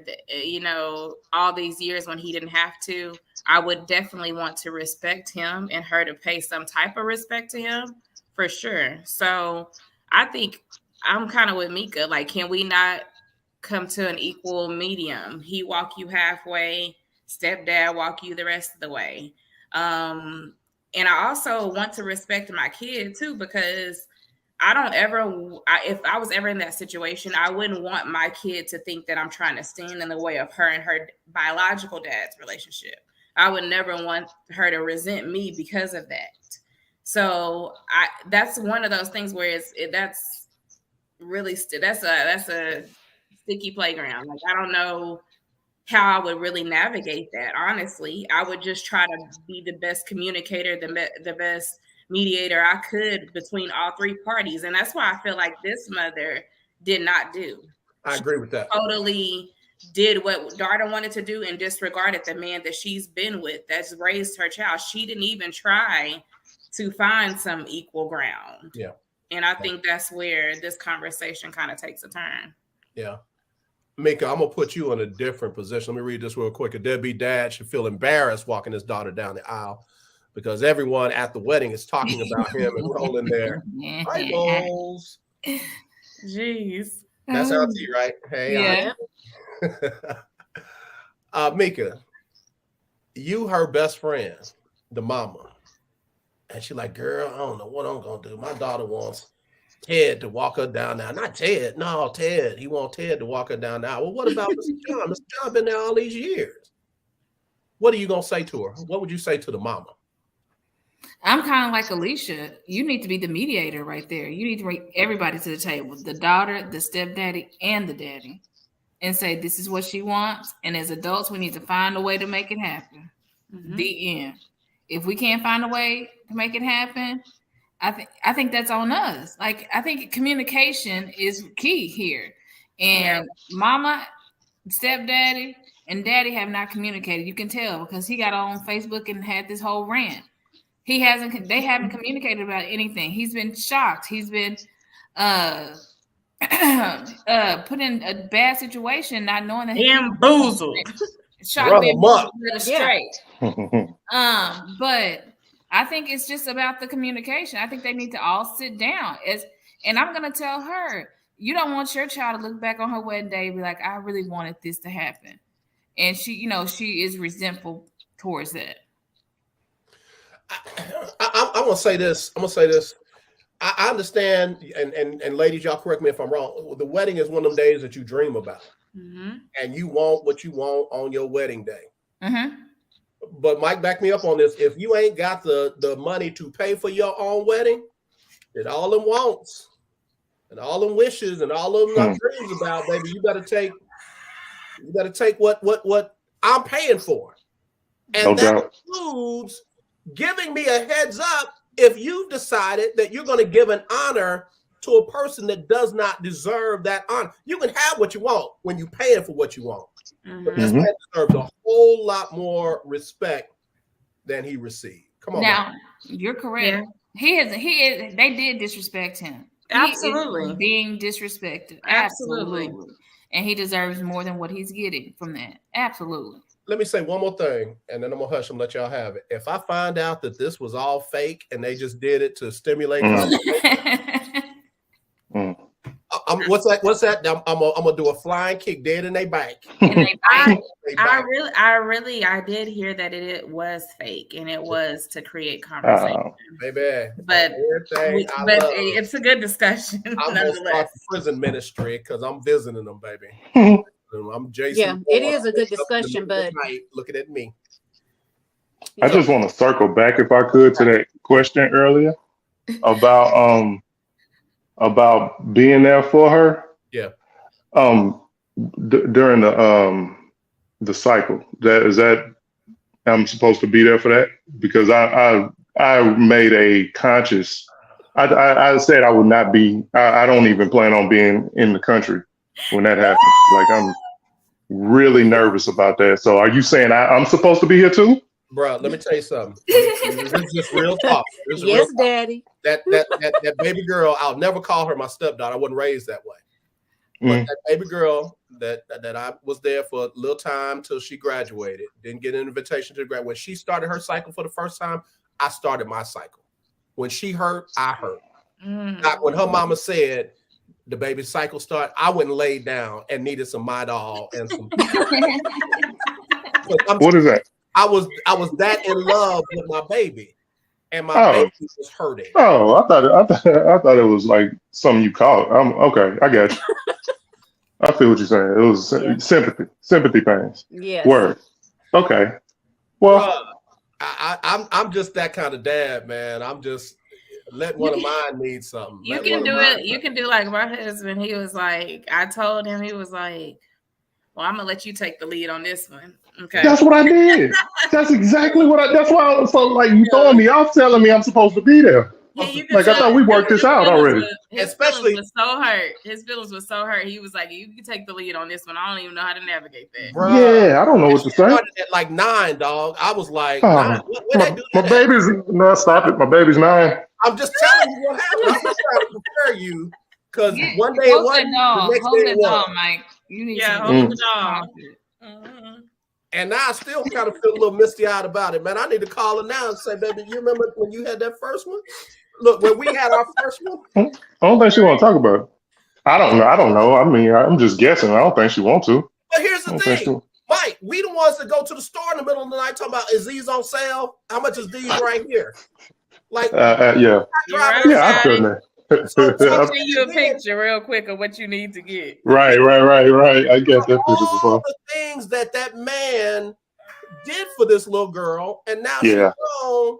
all these years when he didn't have to, I would definitely want to respect him and her to pay some type of respect to him, for sure. So I think I'm kind of with Mika. Like, can we not come to an equal medium? He walk you halfway, stepdad walk you the rest of the way. And I also want to respect my kid too, because if I was ever in that situation, I wouldn't want my kid to think that I'm trying to stand in the way of her and her biological dad's relationship. I would never want her to resent me because of that. So that's one of those things where that's a sticky playground. Like, I don't know how I would really navigate that. Honestly, I would just try to be the best communicator, the best mediator I could between all three parties. And that's why I feel like this mother did not do. I agree with that. Totally did what daughter wanted to do and disregarded the man that she's been with, that's raised her child. She didn't even try to find some equal ground. Yeah. And I think that's where this conversation kind of takes a turn. Yeah. Mika, I'm going to put you in a different position. Let me read this real quick. A deadbeat dad should feel embarrassed walking his daughter down the aisle because everyone at the wedding is talking about him and rolling their eyeballs. Jeez. That sounds to you, right? Hey, yeah. Mika, you her best friend, the mama. And she like, girl, I don't know what I'm going to do. My daughter wants Ted to walk her down now. Not Ted. No, Ted. He wants Ted to walk her down now. Well, what about Mr. John? Mr. John been there all these years. What are you going to say to her? What would you say to the mama? I'm kind of like Alicia. You need to be the mediator right there. You need to bring everybody to the table, the daughter, the stepdaddy, and the daddy, and say, this is what she wants. And as adults, we need to find a way to make it happen. Mm-hmm. The end. If we can't find a way to make it happen, I think that's on us. Like, I think communication is key here. And mama, stepdaddy, and daddy have not communicated. You can tell because he got on Facebook and had this whole rant. They haven't communicated about anything. He's been shocked. He's been put in a bad situation, not knowing that bamboozled, shot up straight. But I think it's just about the communication. I think they need to all sit down. And I'm gonna tell her, you don't want your child to look back on her wedding day and be like, I really wanted this to happen. And she is resentful towards that. I'm gonna say this. I understand, and ladies, y'all correct me if I'm wrong. The wedding is one of them days that you dream about, and you want what you want on your wedding day. But Mike, back me up on this. If you ain't got the money to pay for your own wedding, then all them wants and all them wishes and all of them dreams about, baby, you gotta take what I'm paying for, and that includes giving me a heads up if you've decided that you're going to give an honor to a person that does not deserve that honor. You can have what you want when you're paying for what you want. But this man deserves a whole lot more respect than he received. Come on. Now, you're correct. Yeah. They did disrespect him. Absolutely. He is being disrespected. Absolutely. And he deserves more than what he's getting from that. Absolutely. Let me say one more thing, and then I'm gonna hush and let y'all have it. If I find out that this was all fake and they just did it to stimulate what's that? I'm gonna do a flying kick dead in their back. I did hear that it was fake and it was to create conversation. Baby, but it's a good discussion. I'm gonna start prison ministry because I'm visiting them, baby. I'm Jason. Yeah, it is a good discussion, but looking at me. I just want to circle back, if I could, to that question earlier about being there for her. Yeah. During the cycle, that I'm supposed to be there for that, because I made a conscious. I said I would not be. I don't even plan on being in the country when that happens. Like, I'm really nervous about that. So are you saying I'm supposed to be here too? Bro, let me tell you something. This is just real talk. Yes, Daddy. That baby girl, I'll never call her my stepdaughter. I wasn't raised that way. But that baby girl that I was there for a little time till she graduated, didn't get an invitation to graduate. When she started her cycle for the first time, I started my cycle. When she hurt, I hurt. Not when her mama said the baby cycle started, I went and laid down and needed some Midol and some. What is that? I was that in love with my baby, and my baby was hurting. Oh, I thought it was like something you caught. Okay. I got you. I feel what you're saying. It was sympathy pains. Yes. Word. Okay. Well, I'm just that kind of dad, man. I'm just letting one of mine need something. You can do it. You can do like my husband. He was like, I told him, he was like, well, I'm gonna let you take the lead on this one. Okay. That's what I did. That's exactly what that's why I was so like, you throwing me off, telling me I'm supposed to be there. Yeah, like, I thought we worked this out already. His feelings was so hurt. His feelings were so hurt. He was like, you can take the lead on this one. I don't even know how to navigate that. Bruh, yeah, I don't know what to say. At like 9, dog. I was like, my baby's no, stop it. My baby's 9. I'm just telling you what happened. I'm just trying to prepare you, because one day it wasn't, the next day it was. Mike. You need hold the dog. And now I still kind of feel a little misty-eyed about it, man. I need to call her now and say, baby, you remember when you had that first one? Look, when we had our first one. I don't think she want to talk about it. I don't know. I mean, I'm just guessing. I don't think she want to. But here's the thing, Mike. We the ones that go to the store in the middle of the night talking about, is these on sale? How much is these right here? Like, yeah, I couldn't. So I'll send you a picture real quick of what you need to get. Right. I guess that picture all the things that man did for this little girl, and now she's grown,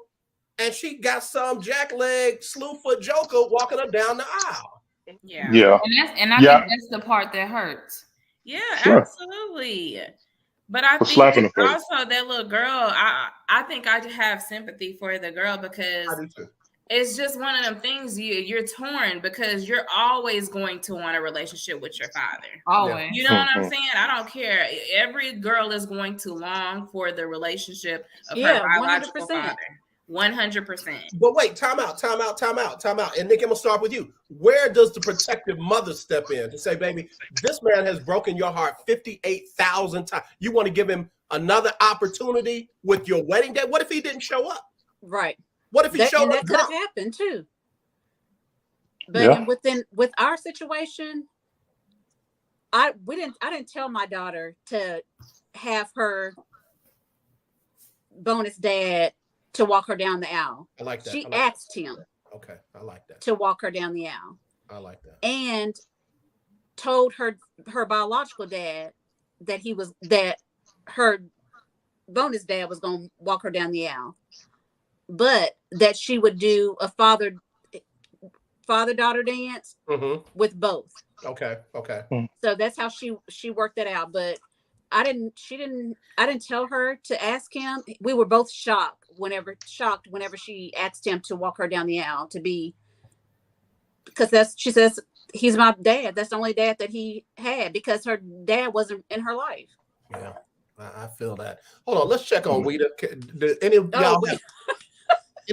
and she got some jackleg slewfoot joker walking her down the aisle. Yeah. And I think that's the part that hurts. Yeah, absolutely. But I think also that little girl, I think I have sympathy for the girl, because I do too. It's just one of them things you're torn, because you're always going to want a relationship with your father. Always. You know what I'm saying? I don't care. Every girl is going to long for the relationship of her biological father. 100%. But wait, time out. And Nick, I'm gonna start with you. Where does the protective mother step in to say, baby, this man has broken your heart 58,000 times. You want to give him another opportunity with your wedding day? What if he didn't show up? Right. What if he showed up? That could have happened too. But with our situation, I didn't tell my daughter to have her bonus dad to walk her down the aisle. I like that. She asked him. Okay, I like that. To walk her down the aisle. I like that. And told her biological dad that her bonus dad was going to walk her down the aisle, but that she would do a father-daughter dance with both. Okay. So that's how she worked that out. But I didn't tell her to ask him. We were both shocked whenever she asked him to walk her down the aisle because she says he's my dad. That's the only dad that he had because her dad wasn't in her life. Yeah, I feel that. Hold on, let's check on Weeda. Any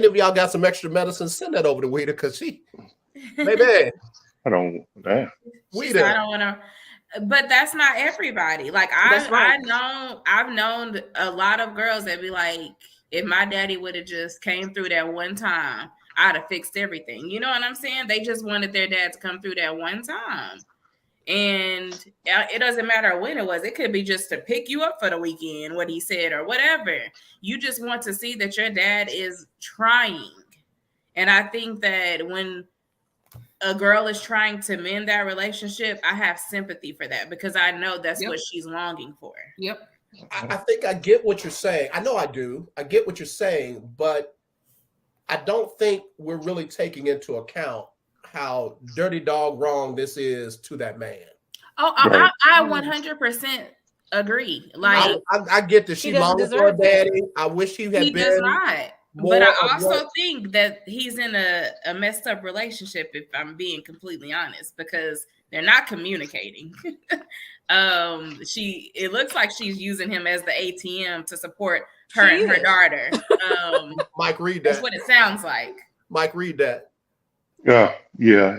of y'all got some extra medicine? Send that over to Weeda because she, maybe. I don't. Damn. Weeda. I don't want to. But that's not everybody. Like I've known a lot of girls that be like, if my daddy would have just came through that one time, I'd have fixed everything. You know what I'm saying? They just wanted their dad to come through that one time. And it doesn't matter when it was. It could be just to pick you up for the weekend, what he said or whatever. You just want to see that your dad is trying. And I think that when a girl is trying to mend that relationship, I have sympathy for that because I know that's what she's longing for. Yep. I think I get what you're saying. I know I do. I get what you're saying, but I don't think we're really taking into account how dirty dog wrong this is to that man. Oh, right. I 100% agree. Like I get that she longing for a daddy. I wish he had been. Does not. But I also think that he's in a messed up relationship, if I'm being completely honest, because they're not communicating. It looks like she's using him as the ATM to support her and her daughter. Mike, read that. That's what it sounds like. Mike, read that. Yeah.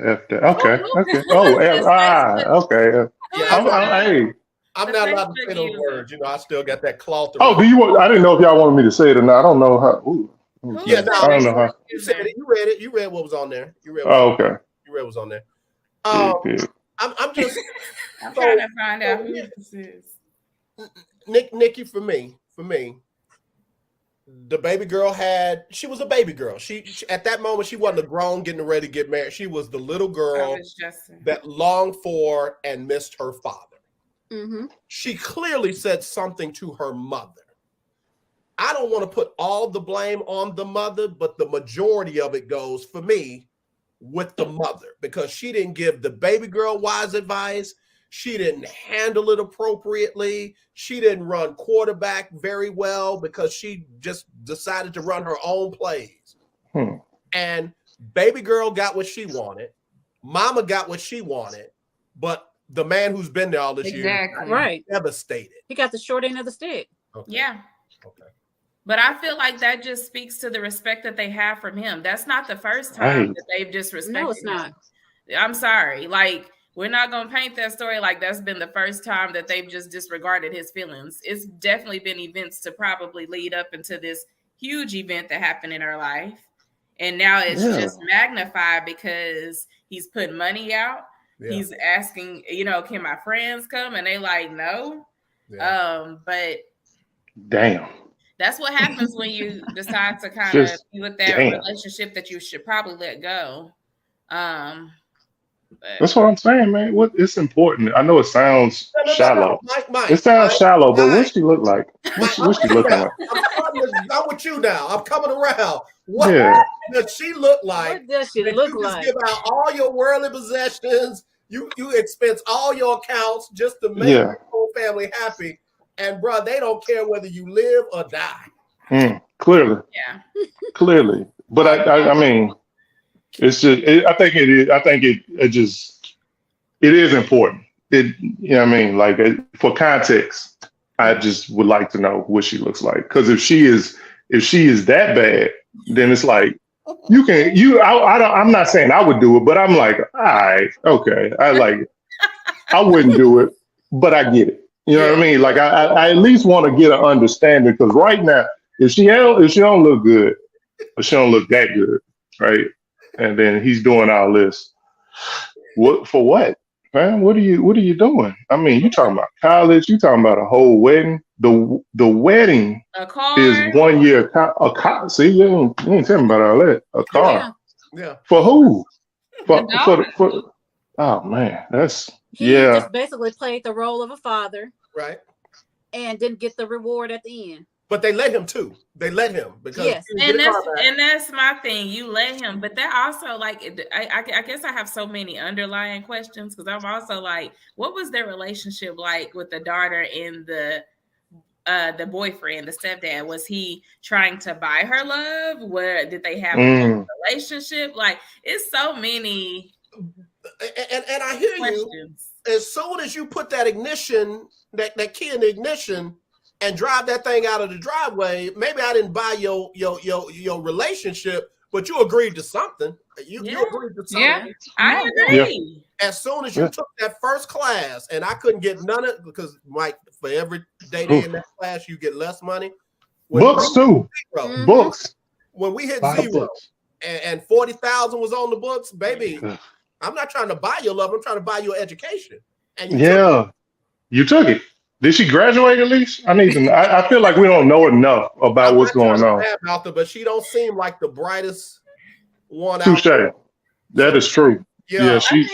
F that. Okay. Oh, okay. Yeah, I'm not allowed to say those words. You know, I still got that cloth. Oh, do you want? I didn't know if y'all wanted me to say it or not. I don't know how. Ooh. Yeah, no, I don't know how. You said it. You read it. You read what was on there. You read. Okay. You read what was on there. I'm just. I'm trying to find out who this is. Nikki, for me, the baby girl she was a baby girl. She at that moment she wasn't a grown getting ready to get married. She was the little girl that longed for and missed her father. Mm-hmm. She clearly said something to her mother. I don't want to put all the blame on the mother, but the majority of it goes for me with the mother because she didn't give the baby girl wise advice. She didn't handle it appropriately. She didn't run quarterback very well because she just decided to run her own plays. And baby girl got what she wanted. Mama got what she wanted, but the man who's been there all this year, right, devastated. He got the short end of the stick. Okay. Yeah. Okay. But I feel like that just speaks to the respect that they have from him. That's not the first time that they've disrespected him. No, it's not. I'm sorry. Like, we're not going to paint that story like that's been the first time that they've just disregarded his feelings. It's definitely been events to probably lead up into this huge event that happened in her life. And now it's just magnified because he's putting money out. Yeah. He's asking, can my friends come? And they like, no. Yeah. But damn. That's what happens when you decide to kind of be with that relationship that you should probably let go. That's what I'm saying, man. It's important. I know it sounds shallow. Mike, it sounds shallow, but what she look like? What's she looking like? I'm with you now. I'm coming around. What does she look like? What does she look like? Just give out all your worldly possessions. You expense all your accounts just to make your whole family happy. And bro, they don't care whether you live or die. Clearly. Yeah. Clearly. But I mean, it's just. I think it is. I think it is important. You know what I mean? Like for context, I just would like to know what she looks like. Because if she is that bad, then it's like I'm not saying I would do it, but I'm like, all right, okay. I wouldn't do it, but I get it. You know what I mean? Like I at least want to get an understanding, because right now, if she don't look good, or she don't look that good, right? And then he's doing all this. What for what? Man, what are you doing? I mean, you talking about college, you talking about a whole wedding. The wedding A car is 1 year a car. See, you ain't telling me about all that. A car. Yeah. For who? For oh man, that's He just basically played the role of a father. Right. And didn't get the reward at the end. But they let him too. They let him because and that's my thing. You let him, but that also like I guess I have so many underlying questions, because I'm also like, what was their relationship like with the daughter and the boyfriend, the stepdad? Was he trying to buy her love? Where did they have a relationship? Like, it's so many. And I hear questions. You. As soon as you put that ignition, that key in the ignition, and drive that thing out of the driveway, maybe I didn't buy your relationship, but you agreed to something. You agreed to something. Yeah, I agree. Yeah. As soon as you took that first class, and I couldn't get none of it, because Mike, for every day in that class, you get less money. Books too. Books. When we hit zero and 40,000 was on the books, baby, I'm not trying to buy your love. I'm trying to buy your education. And you took it. Did she graduate at least? I need to. I feel like we don't know enough about what's going on. But she don't seem like the brightest one. Touche. That is true. Yeah, she.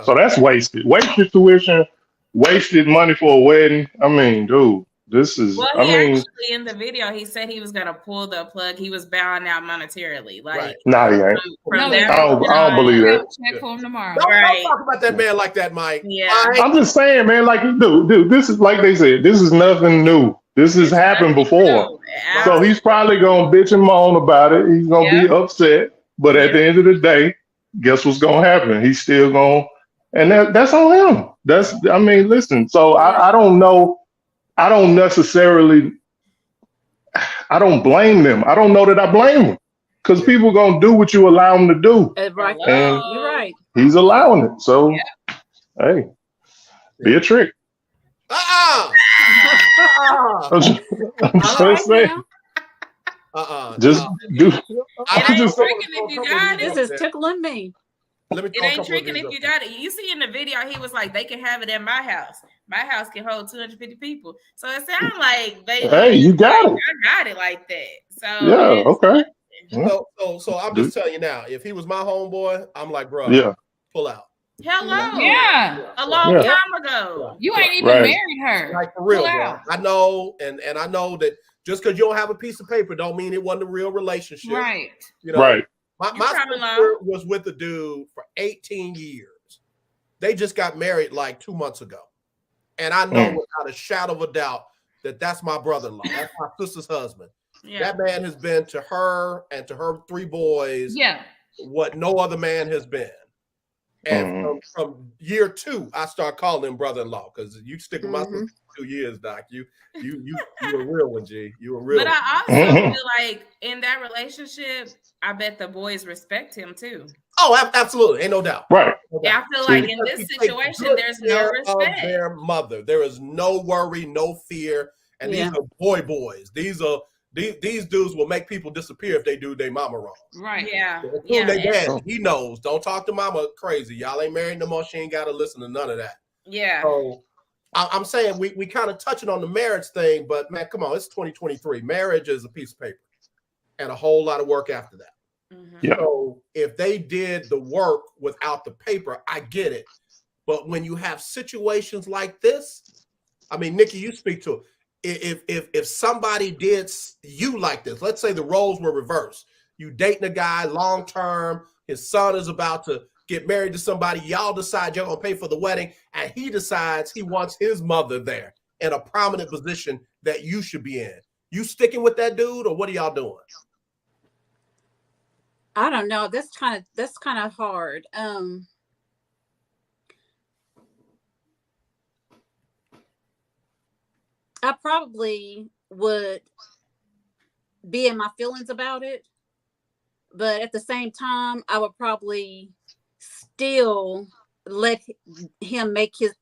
So that's wasted. Wasted tuition. Wasted money for a wedding. I mean, dude, this is. Well, actually in the video he said he was gonna pull the plug. He was bowing out monetarily. Like, nah, he ain't. I don't believe that. Check for him tomorrow. Don't talk about that man like that, Mike. Yeah, I'm just saying, man. Like, dude, this is like they said. This is nothing new. This has happened before. So he's probably gonna bitch and moan about it. He's gonna be upset. But at the end of the day, guess what's gonna happen? He's still gonna, and that's on him. I mean, listen. So I don't know. I don't necessarily. I don't blame them. I don't know that I blame them, because people gonna do what you allow them to do. Right. And you're right. He's allowing it. So, hey, be a trick. I'm just saying. Just do. It ain't tricking if you got it. This is tickling me. It ain't tricking if you got it. You see in the video, he was like, they can have it at my house. My house can hold 250 people. So it sounds like hey, you got it. I got it like that. So yeah, okay. So I'm just telling you now, if he was my homeboy, I'm like, bro, pull out. Hello. Yeah. A long time ago. You ain't even married her. Like, for real, bro. I know, and I know that just because you don't have a piece of paper don't mean it wasn't a real relationship. Right. You know, right. My sister was with a dude for 18 years. They just got married like 2 months ago. And I know without a shadow of a doubt that that's my brother-in-law. That's my sister's husband. Yeah. That man has been to her and to her 3 boys what no other man has been. And from year 2, I start calling him brother-in-law, because you stick with my sister for 2 years, Doc. You a real one, G. You a real one. But I also feel like in that relationship, I bet the boys respect him too. Oh, absolutely. Ain't no doubt. Right. Yeah, I feel like in this situation, there's no respect. Of their mother. There is no worry, no fear. And these are boys. These dudes will make people disappear if they do their mama wrong. Right. Yeah. Their dad, he knows. Don't talk to mama crazy. Y'all ain't married no more. She ain't got to listen to none of that. Yeah. So I'm saying we kind of touching on the marriage thing, but man, come on, it's 2023. Marriage is a piece of paper and a whole lot of work after that. So if they did the work without the paper, I get it. But when you have situations like this, I mean, Nikki, you speak to it. If somebody did you like this, let's say the roles were reversed. You dating a guy long term, his son is about to get married to somebody, y'all decide you're gonna pay for the wedding, and he decides he wants his mother there in a prominent position that you should be in. You sticking with that dude, or what are y'all doing? I don't know. That's kind of hard. I probably would be in my feelings about it. But at the same time, I would probably still let him make his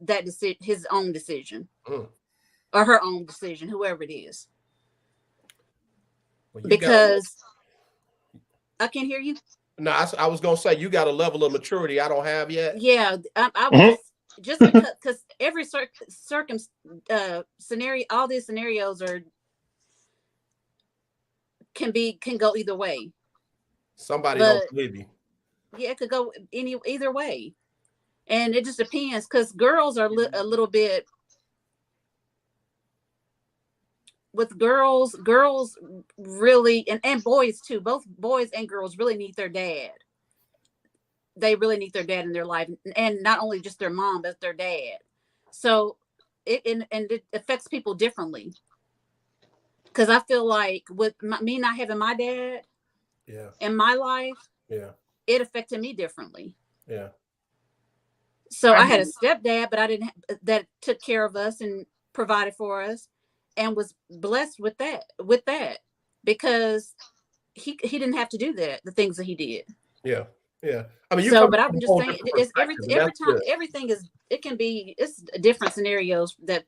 own decision, or her own decision, whoever it is. Well, because I can't hear you. No, I was gonna say you got a level of maturity I don't have yet. Yeah, I would just because every scenario, all these scenarios can go either way. Somebody don't believe you. Yeah, it could go either way, and it just depends. Because girls are a little bit with girls really, and boys too. Both boys and girls really need their dad. They really need their dad in their life, and not only just their mom, but their dad. So it affects people differently. Because I feel like with me not having my dad, in my life, it affected me differently. Yeah. So I had a stepdad, but I didn't. That took care of us and provided for us, and was blessed with that. Because he didn't have to do that. The things that he did. Yeah. Yeah. I mean, but I'm just saying, it's everything is. It's different scenarios that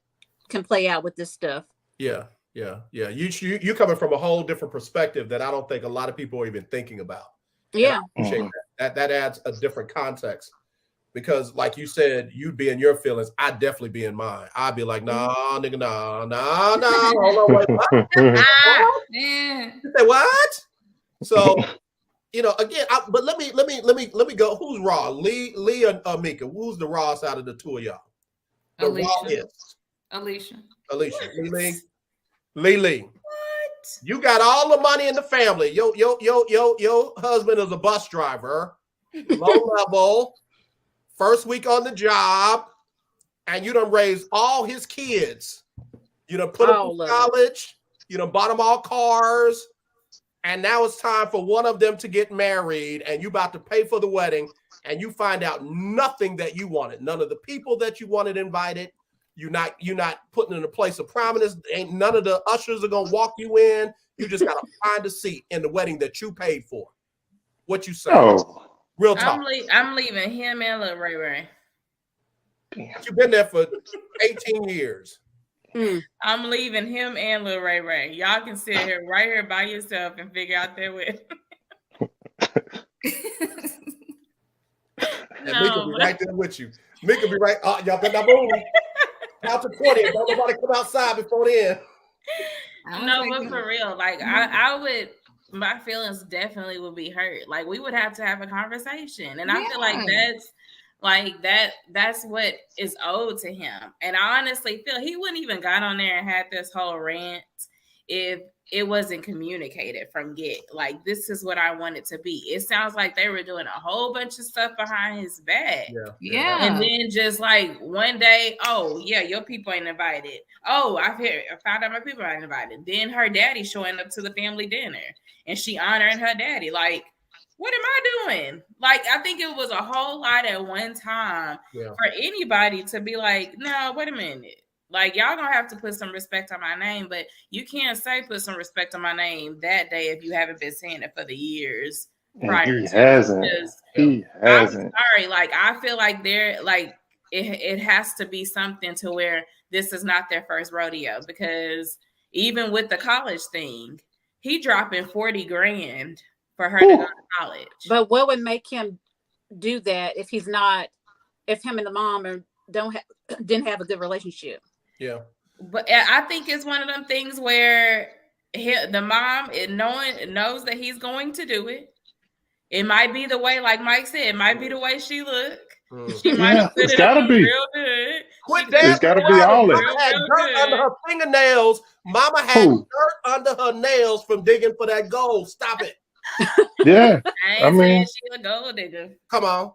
can play out with this stuff. Yeah. Yeah. Yeah. You coming from a whole different perspective that I don't think a lot of people are even thinking about. Yeah. I appreciate that adds a different context, because like you said, you'd be in your feelings. I'd definitely be in mine. I'd be like, nah, nigga, nah. Hold on, wait, what? You say what? So, again, but let me go. Who's raw? Lee or Mika? Who's the rawest out of the two of y'all? The rawest. Alicia. Lee. What? You got all the money in the family. Your husband is a bus driver, low level, first week on the job, and you done raised all his kids. You done put them through college. You done bought them all cars. And now it's time for one of them to get married, and you about to pay for the wedding, and you find out nothing that you wanted. None of the people that you wanted invited. You're not putting in a place of prominence. Ain't none of the ushers are gonna walk you in. You just gotta find a seat in the wedding that you paid for. What you say? Real talk. I'm leaving him and Lil Ray Ray. You've been there for 18 years. I'm leaving him and Lil Ray Ray. Y'all can sit here right here by yourself and figure out their way. And Mika be right there with you. Mika be right. Y'all better not move. Out to 20. Don't nobody come outside before then. No, but for real, like I would. My feelings definitely would be hurt. Like we would have to have a conversation, and I feel like that's what is owed to him. And I honestly feel he wouldn't even got on there and had this whole rant if it wasn't communicated from get. Like, this is what I want it to be. It sounds like they were doing a whole bunch of stuff behind his back. Yeah. And then just like one day, oh yeah, your people ain't invited. Oh, I found out my people ain't invited. Then her daddy showing up to the family dinner and she honoring her daddy. Like, what am I doing? Like, I think it was a whole lot at one time for anybody to be like, no, wait a minute. Like, y'all gonna have to put some respect on my name, but you can't say put some respect on my name that day if you haven't been saying it for the years prior. He hasn't. He hasn't. I'm sorry. Like, I feel like they're like it has to be something to where this is not their first rodeo, because even with the college thing, he dropping 40 grand for her to go to college. But what would make him do that if him and the mom didn't have a good relationship? Yeah. But I think it's one of them things where the mom knows that he's going to do it. It might be the way, like Mike said, it might be the way she look. She might have put it on real good. It's got to be all that. Mama had dirt under her fingernails. Mama had dirt under her nails from digging for that gold. Stop it. Yeah. I mean, she a gold digger. Come on.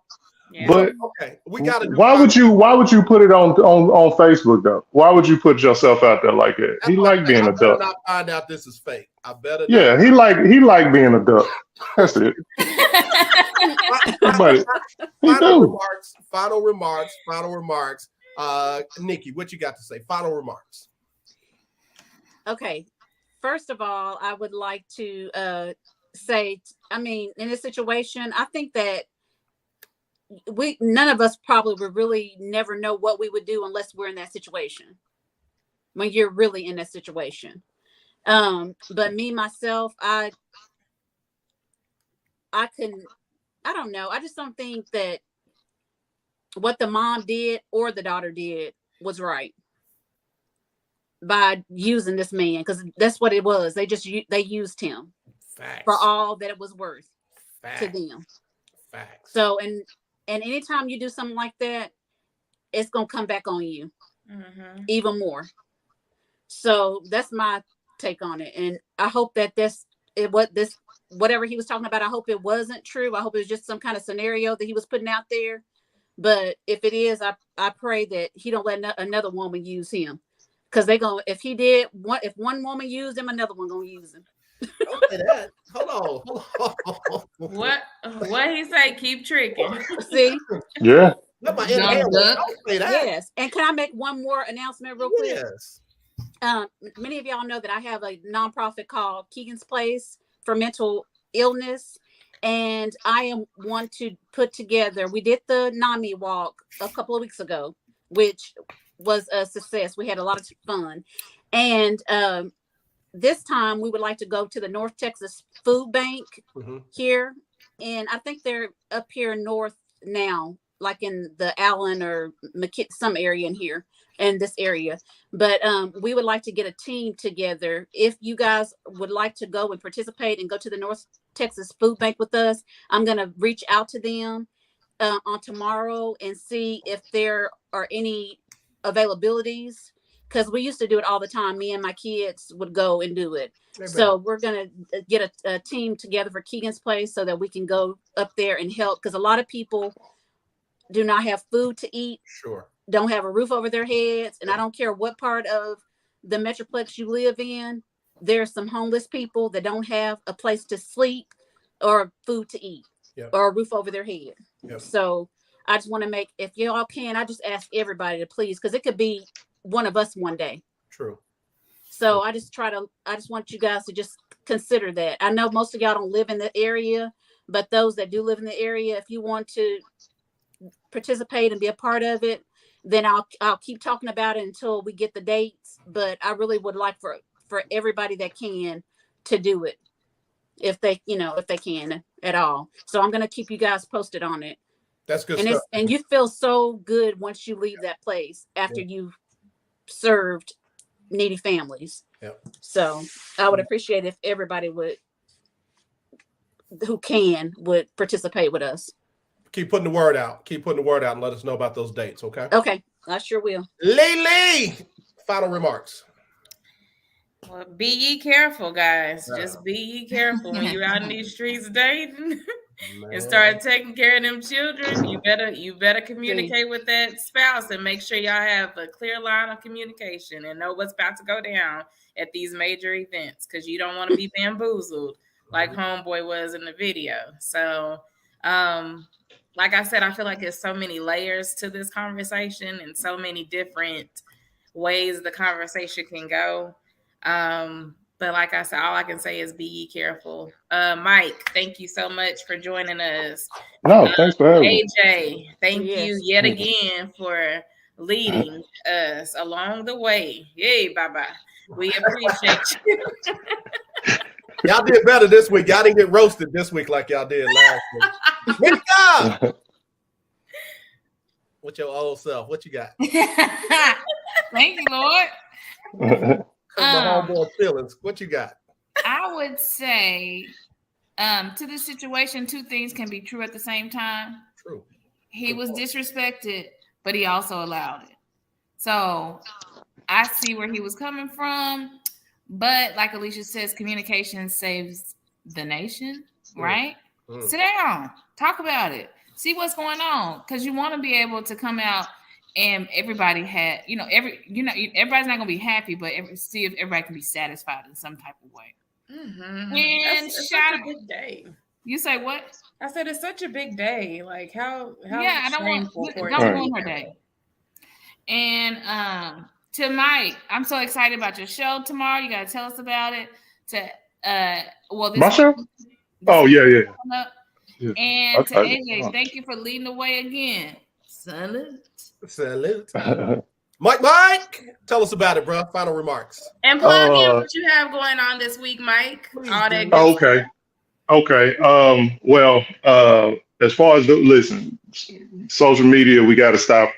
Yeah. But okay, we got to. Why would you put it on Facebook though? Why would you put yourself out there like that? He like being a duck. Not find out this is fake. I better. Yeah, he like being a duck. That's it. Final remarks. Nikki, what you got to say? Final remarks. Okay. first of all, I would like to say, I mean, in this situation, I think that none of us probably would really never know what we would do unless we're in that situation. When you're really in that situation. But me, myself, I don't know. I just don't think that what the mom did or the daughter did was right by using this man, because that's what it was. They used him. Facts. For all that it was worth. Facts. To them. Facts. So and anytime you do something like that, it's gonna come back on you even more. So that's my take on it, and I hope that whatever he was talking about, I hope it wasn't true. I hope it was just some kind of scenario that he was putting out there. But if it is, I pray that he don't let another woman use him, because if one woman used him, another one gonna use him. Don't say that. Hold on. What he say? Keep tricking. See? Yeah. Don't say that. Yes. And can I make one more announcement real quick? Yes. Many of y'all know that I have a nonprofit called Keegan's Place for mental illness, and I am one to put together. We did the NAMI walk a couple of weeks ago, which was a success. We had a lot of fun, and this time we would like to go to the North Texas Food Bank here, and I think they're up here north now, like in the Allen or McKinney, some area in here, in this area. But we would like to get a team together. If you guys would like to go and participate and go to the North Texas Food Bank with us, I'm going to reach out to them on tomorrow and see if there are any availabilities, because we used to do it all the time. Me and my kids would go and do it. So we're going to get a team together for Keegan's Place so that we can go up there and help, because a lot of people do not have food to eat. Sure. Don't have a roof over their heads. And I don't care what part of the Metroplex you live in. There's some homeless people that don't have a place to sleep or food to eat or a roof over their head. So I just want to make, if y'all can, I just ask everybody to please, because it could be one of us one day. True. So I just want you guys to just consider that. I know most of y'all don't live in the area, but those that do live in the area, if you want to participate and be a part of it, then I'll keep talking about it until we get the dates. But I really would like for everybody that can to do it, if they can at all. So I'm going to keep you guys posted on it. That's good and stuff. And you feel so good once you leave that place after you've served needy families. So I would appreciate if everybody who would participate with us. Keep putting the word out. And let us know about those dates, okay? Okay, I sure will. Lee, final remarks. Well, be ye careful, guys. Just be ye careful when you're out in these streets dating and start taking care of them children. You better communicate with that spouse and make sure y'all have a clear line of communication and know what's about to go down at these major events, because you don't want to be bamboozled like homeboy was in the video. So, like I said, I feel like there's so many layers to this conversation and so many different ways the conversation can go. But like I said, all I can say is be ye careful. Mike, thank you so much for joining us. No, thanks for having me. AJ, thank you yet again for leading us along the way. Yay, bye-bye. We appreciate you. Y'all did better this week. Y'all didn't get roasted this week like y'all did last week. Good job. With your old self, what you got? Thank you, Lord. My homeboy feelings. What you got? I would say, to this situation, two things can be true at the same time. True. He was disrespected, but he also allowed it. So I see where he was coming from. But like Alicia says, communication saves the nation, right? Sit down, talk about it, see what's going on, because you want to be able to come out and everybody had, everybody's not gonna be happy, but see if everybody can be satisfied in some type of way. Mm-hmm. And it's such a big day. You say what? I said it's such a big day. Like how I don't ruin her day. And to Mike, I'm so excited about your show tomorrow. You got to tell us about it. My show? Oh, yeah. And to AJ, thank you for leading the way again. Salute. Mike, tell us about it, bro. Final remarks. And plug in what you have going on this week, Mike. All that good Okay. Well, as far as listen, social media, we got to stop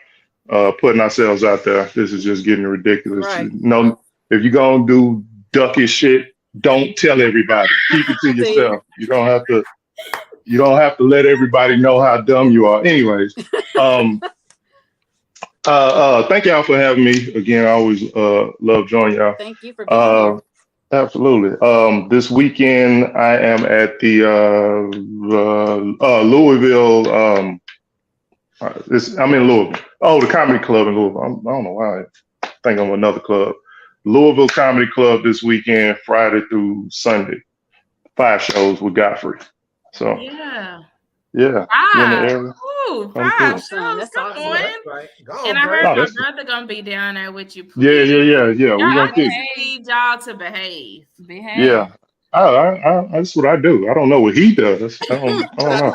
putting ourselves out there. This is just getting ridiculous. Right. No, if you're gonna do ducky shit, don't tell everybody. Keep it to yourself. You don't have to let everybody know how dumb you are. Anyways, thank y'all for having me again. I always love joining y'all. Thank you for being here. Absolutely. This weekend I am at the Louisville. I'm in Louisville. Oh, the Comedy Club in Louisville. I don't know why I think I'm another club. Louisville Comedy Club this weekend, Friday through Sunday. 5 shows with Godfrey. So yeah. In the area. Ooh, 5 shows. That's Come awesome. on. Right. And I heard my brother gonna be down there with you. Yeah. We gonna I need y'all to behave. Yeah. That's what I do. I don't know what he does. I don't know.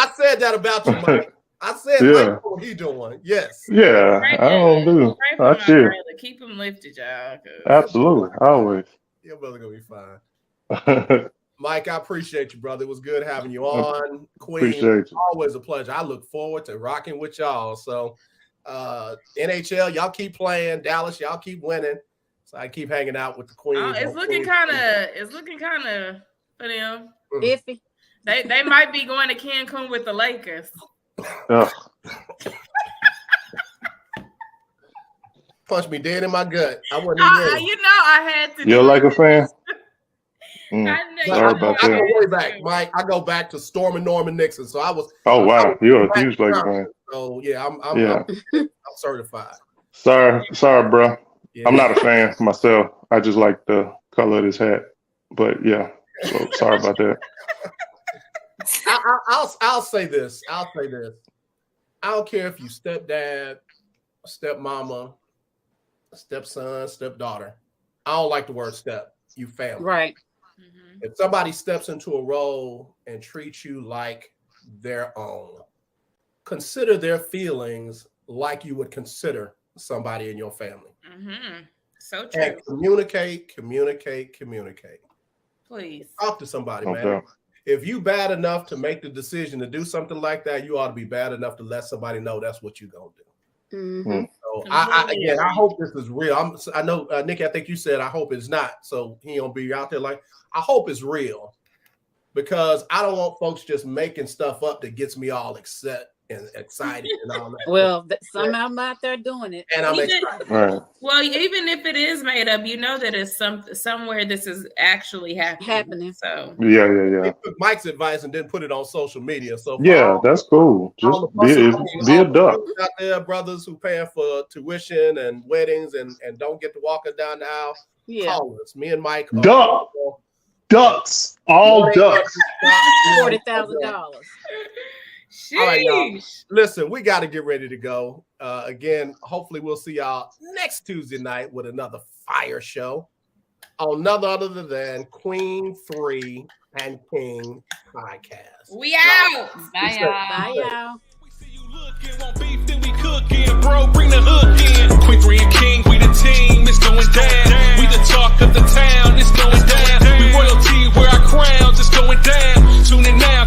I said that about you, Mike. I said, Mike, what he doing? Yes. Yeah, I don't do. I cheer. Keep him lifted, y'all. Absolutely, always. Your brother gonna be fine. Mike, I appreciate you, brother. It was good having you on. Queen, appreciate you. Always a pleasure. I look forward to rocking with y'all. So, NHL, y'all keep playing. Dallas, y'all keep winning. So I keep hanging out with the Queen. It's looking kind of for them iffy. They might be going to Cancun with the Lakers. Punch me dead in my gut. I wasn't I had to. You're like a fan. Sorry about that. I go way back, Mike. I go back to Storm and Norman Nixon. So I was. Oh wow, you're a huge Laker fan. So yeah, I'm certified. Sorry, bro. Yeah. I'm not a fan myself. I just like the color of his hat. But yeah, so sorry about that. I'll say this. I don't care if you stepdad, stepmama, stepson, stepdaughter. I don't like the word step. You family. Right. Mm-hmm. If somebody steps into a role and treats you like their own, consider their feelings like you would consider somebody in your family. Mm-hmm. So true. And communicate. Please. Talk to somebody, Okay. man. If you bad enough to make the decision to do something like that, you ought to be bad enough to let somebody know that's what you're going to do. Mm-hmm. So I hope this is real. I know, Nikki, I think you said, I hope it's not. So he don't be out there like, I hope it's real, because I don't want folks just making stuff up that gets me all excited and all that. Well, some of them out there doing it. And I'm excited. Right. Well, even if it is made up, you know that it's somewhere this is actually happening. So yeah. He took Mike's advice and didn't put it on social media. So that's cool. Just be a duck out there, brothers who paying for tuition and weddings and don't get to walk it down the aisle. Call us. Me and Mike. Ducks. All ducks. $40,000. All right, y'all. Listen, we got to get ready to go. Again, hopefully we'll see y'all next Tuesday night with another fire show on none other than Queen3 and King podcast. We out. Bye, y'all. Bye, y'all. Bro, bring the hook in. Queen3 and King, we the team. It's going down. We the talk of the town. It's going down. We royalty, wear our crowns. It's going down. Tune in now.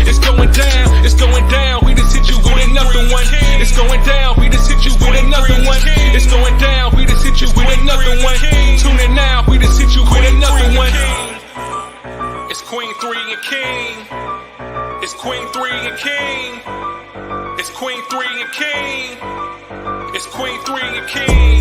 It's going down. It's going down. We just hit you with another one. It's going down. We just hit you with another one. It's going down. We just hit you with another one. Tune in now. We just hit you with another one. It's Queen3 and King. It's Queen3 and King. It's Queen3 and King. It's Queen3 and King.